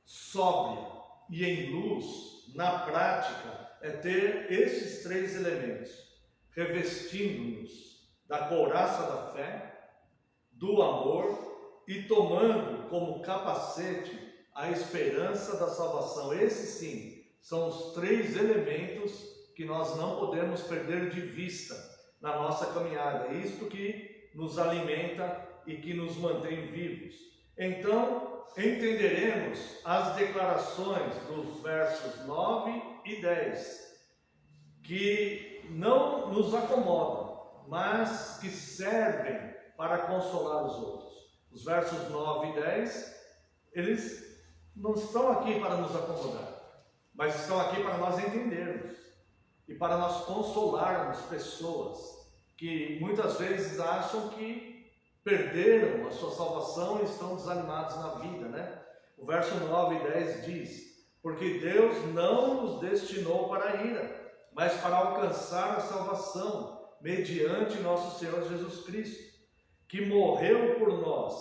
sóbria e em luz, na prática, é ter esses três elementos, revestindo-nos da couraça da fé, do amor e tomando como capacete a esperança da salvação. Esses sim são os três elementos que nós não podemos perder de vista na nossa caminhada. É isto que nos alimenta e que nos mantém vivos. Então, entenderemos as declarações dos versos 9 e 10, que não nos acomodam, mas que servem para consolar os outros. Os versos 9 e 10, eles não estão aqui para nos acomodar, mas estão aqui para nós entendermos e para nós consolarmos pessoas que muitas vezes acham que perderam a sua salvação e estão desanimados na vida, né? O verso 9 e 10 diz: porque Deus não nos destinou para a ira, mas para alcançar a salvação, mediante nosso Senhor Jesus Cristo, que morreu por nós,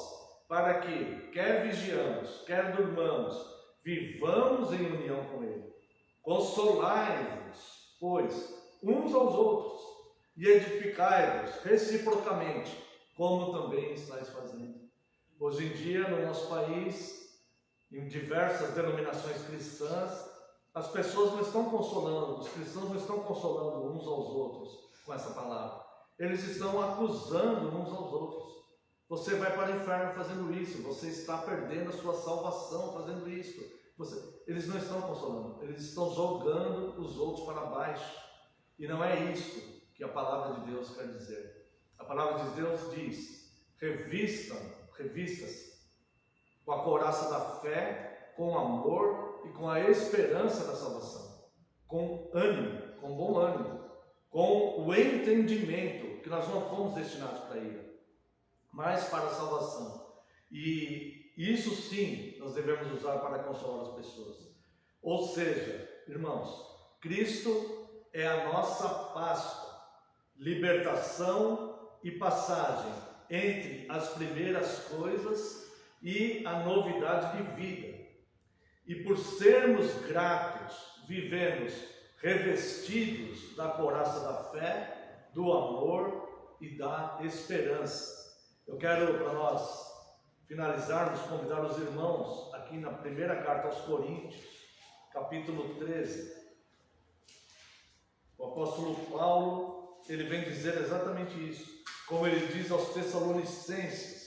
para que, quer vigiamos, quer durmamos, vivamos em união com Ele. Consolai-vos, pois, uns aos outros, e edificai-vos reciprocamente, como também estáis fazendo. Hoje em dia, no nosso país, em diversas denominações cristãs, as pessoas não estão consolando, os cristãos não estão consolando uns aos outros com essa palavra. Eles estão acusando uns aos outros. Você vai para o inferno fazendo isso, você está perdendo a sua salvação fazendo isso. Eles não estão consolando, eles estão jogando os outros para baixo. E não é isso que a palavra de Deus quer dizer. A palavra de Deus diz: revista-se com a couraça da fé, com amor e com a esperança da salvação, com ânimo, com bom ânimo, com o entendimento que nós não fomos destinados para a ira, mas para a salvação. E isso sim nós devemos usar para consolar as pessoas. Ou seja, irmãos, Cristo é a nossa Páscoa, libertação e passagem entre as primeiras coisas e a novidade de vida. E por sermos gratos, vivemos revestidos da couraça da fé, do amor e da esperança. Eu quero, para nós finalizarmos, convidar os irmãos aqui na primeira carta aos Coríntios, capítulo 13. O apóstolo Paulo, ele vem dizer exatamente isso, como ele diz aos Tessalonicenses,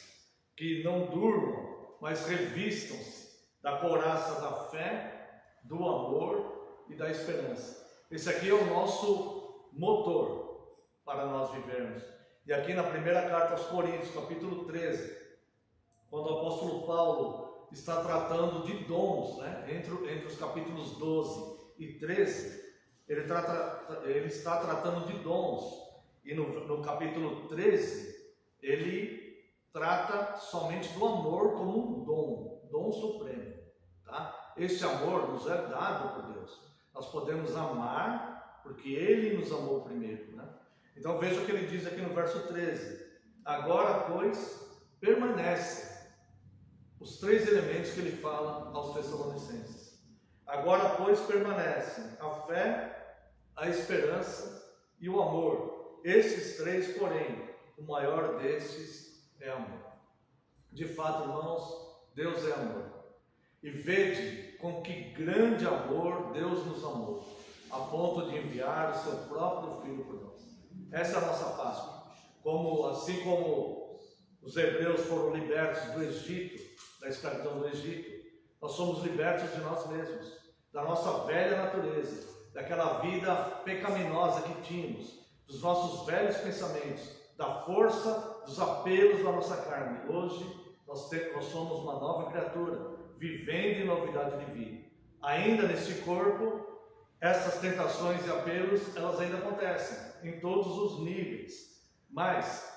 que não durmam, mas revistam-se da couraça da fé, do amor e da esperança. Esse aqui é o nosso motor para nós vivermos. E aqui na primeira carta aos Coríntios, capítulo 13, quando o apóstolo Paulo está tratando de dons, né? entre os capítulos 12 e 13, ele está tratando de dons. E no capítulo 13, ele trata somente do amor como um dom supremo. Tá? Este amor nos é dado por Deus. Nós podemos amar porque Ele nos amou primeiro. Né? Então veja o que ele diz aqui no verso 13. Agora, pois, permanecem os três elementos que ele fala aos Tessalonicenses. Agora, pois, permanecem a fé, a esperança e o amor. Esses três, porém, o maior destes é amor. De fato, irmãos, Deus é amor. E vede com que grande amor Deus nos amou, a ponto de enviar o seu próprio Filho por nós. Essa é a nossa Páscoa. Assim como os hebreus foram libertos do Egito, da escravidão do Egito, nós somos libertos de nós mesmos, da nossa velha natureza, daquela vida pecaminosa que tínhamos, dos nossos velhos pensamentos, da força dos apelos da nossa carne. Hoje nós somos uma nova criatura, vivendo em novidade de vida. Ainda neste corpo, essas tentações e apelos, elas ainda acontecem, em todos os níveis. Mas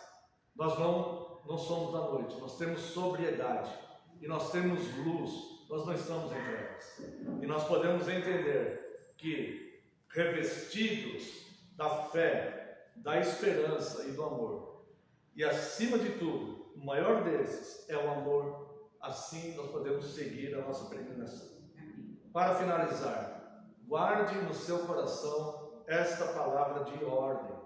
nós não somos da noite, nós temos sobriedade, e nós temos luz, nós não estamos em trevas. E nós podemos entender que, revestidos da fé, da esperança e do amor, e acima de tudo, o maior desses é o amor, assim nós podemos seguir a nossa peregrinação. Para finalizar, guarde no seu coração esta palavra de ordem.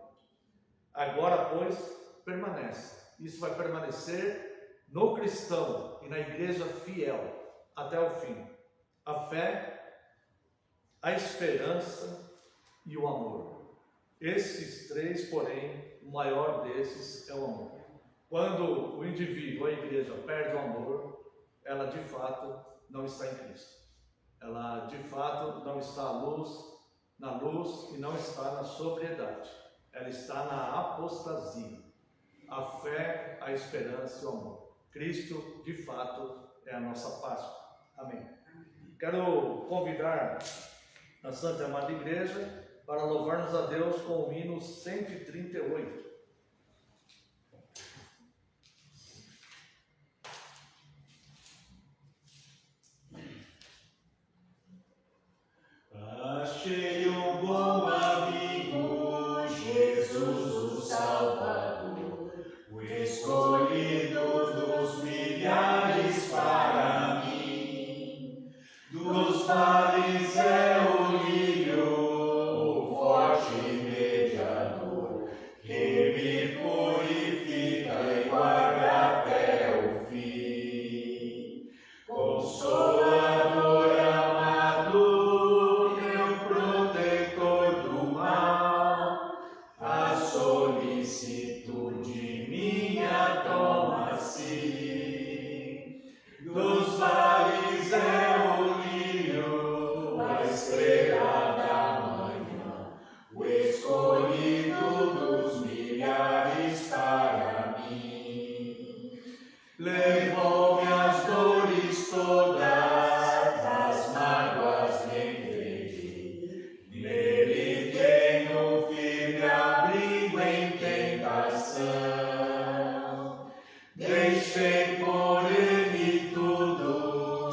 Agora, pois, permanece. Isso vai permanecer no cristão e na igreja fiel até o fim. A fé, a esperança e o amor. Esses três, porém, o maior desses é o amor. Quando o indivíduo, a igreja, perde o amor, ela de fato não está em Cristo. Ela de fato não está na luz e não está na sobriedade. Ela está na apostasia. A fé, a esperança e o amor. Cristo de fato é a nossa Páscoa. Amém. Quero convidar a Santa e Amada Igreja para louvarmos a Deus com o hino 138. Achei um bom amigo, Jesus o Salvador, o escolhido dos milhares para mim. Dos vales é o lírio, o forte mediador, que me purifica e guarda até o fim. Consolador amado, meu protetor do mal, a solicitude minha toma-se. Dos vales é o lírio, a estrela da manhã, o escolhido dos milhares para mim. Levou-me as dores todas, as mágoas me entreguei. Nele tenho firme abrigo em tentação. Deixei por ele tudo,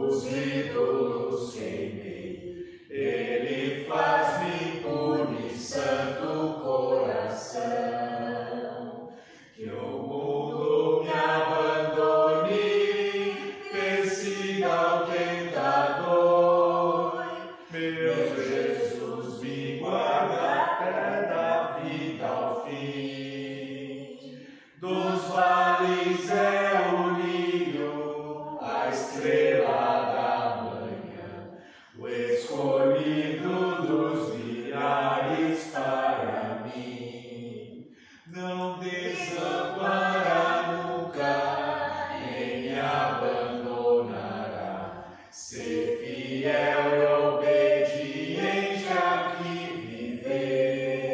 os ídolos queimei. Ele faz-me puro e santo coração. Que o mundo me abandone, persiga o tentador. Meu Jesus me guarda até da vida ao fim. Dos vales é o lírio, a estrela da manhã, o escolhido dos milhares para mim. Não desampara nunca, nem me abandonará. Ser fiel e obediente aqui viver.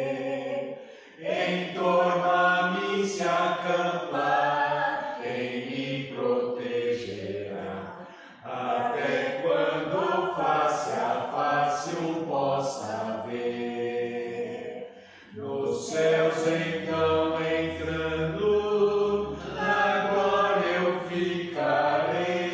Em torno-me se acampa, quem me protegerá. Até quando face a face o possa ver. Nos céus então entrando, na glória eu ficarei,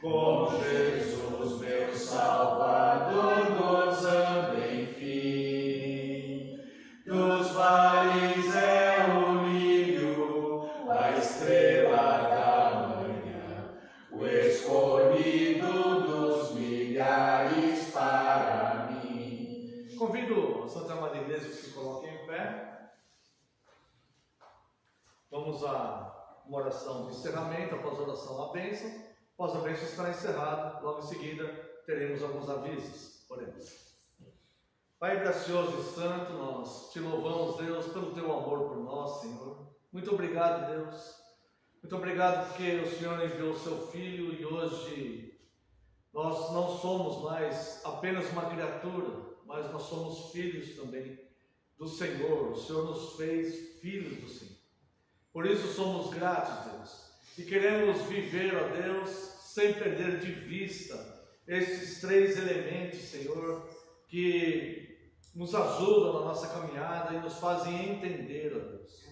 com Jesus meu Salvador gozando enfim. Dos vales é o lírio, a estrela da manhã, o escolhido dos milhares para mim. Convido a Santa Amada Igreja que se coloque em pé. Vamos a uma oração de encerramento, após a oração a bênção. Após a bênção estará encerrado, logo em seguida teremos alguns avisos. Oremos. Pai gracioso e santo, nós te louvamos, Deus, pelo teu amor por nós, Senhor. Muito obrigado, Deus. Muito obrigado porque o Senhor enviou o seu Filho e hoje nós não somos mais apenas uma criatura, mas nós somos filhos também do Senhor. O Senhor nos fez filhos do Senhor. Por isso somos gratos, Deus. E queremos viver, ó Deus, sem perder de vista esses três elementos, Senhor, que nos ajudam na nossa caminhada e nos fazem entender, ó Deus,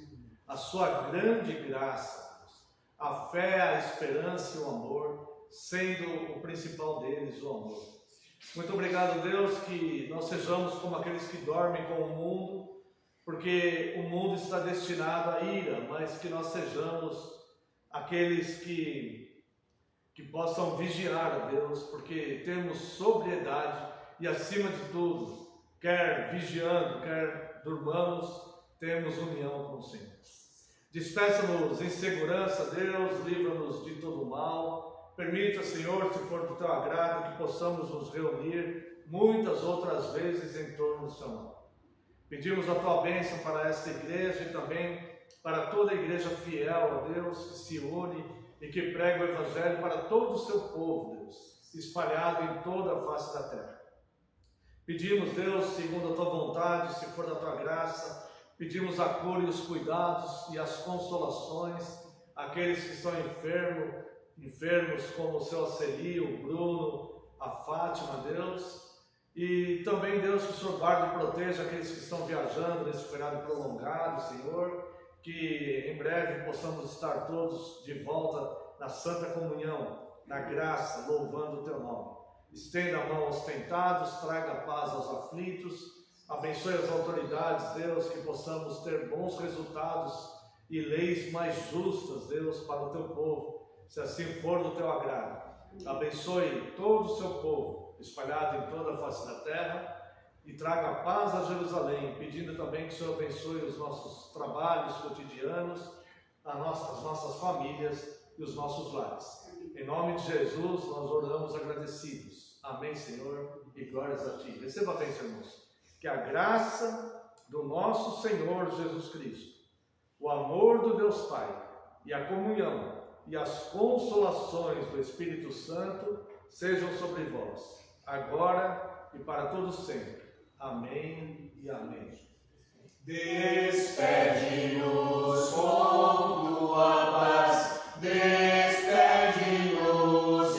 a sua grande graça, Deus. A fé, a esperança e o amor, sendo o principal deles, o amor. Muito obrigado, Deus, que nós sejamos como aqueles que dormem com o mundo, porque o mundo está destinado à ira, mas que nós sejamos aqueles que que possam vigiar, ó Deus, porque temos sobriedade e, acima de tudo, quer vigiando, quer durmamos, temos união com o Senhor. Despeça-nos em segurança, Deus, livra-nos de todo mal. Permita, Senhor, se for do teu agrado, que possamos nos reunir muitas outras vezes em torno do seu nome. Pedimos a tua bênção para esta igreja e também para toda a igreja fiel, ó Deus, que se une e que prega o Evangelho para todo o seu povo, Deus, espalhado em toda a face da terra. Pedimos, Deus, segundo a tua vontade, se for da tua graça, pedimos a cura e os cuidados e as consolações àqueles que estão enfermos como o seu Aceli, o Bruno, a Fátima, Deus. E também, Deus, que o Senhor guarde e proteja aqueles que estão viajando nesse feriado prolongado, Senhor, que em breve possamos estar todos de volta na Santa Comunhão, na graça, louvando o teu nome. Estenda a mão aos tentados, traga paz aos aflitos, abençoe as autoridades, Deus, que possamos ter bons resultados e leis mais justas, Deus, para o teu povo, se assim for do teu agrado. Abençoe todo o seu povo, espalhado em toda a face da terra, e traga paz a Jerusalém, pedindo também que o Senhor abençoe os nossos trabalhos cotidianos, as nossas famílias e os nossos lares. Em nome de Jesus, nós oramos agradecidos. Amém, Senhor, e glórias a Ti. Receba a bênção, irmãos. Que a graça do nosso Senhor Jesus Cristo, o amor do Deus Pai e a comunhão e as consolações do Espírito Santo sejam sobre vós, agora e para todos sempre. Amém e amém. Despede-nos com tua paz, despede-nos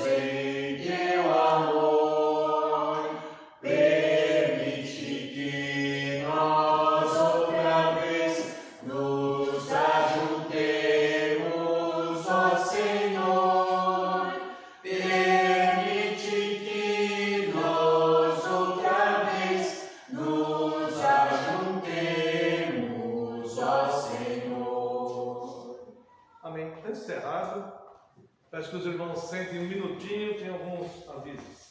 em teu amor, permite que nós outra vez nos ajuntemos, ó Senhor, permite que nós outra vez nos ajuntemos, ó Senhor. Amém. Encerrado. Peço que os irmãos sentem um minutinho, tem alguns avisos.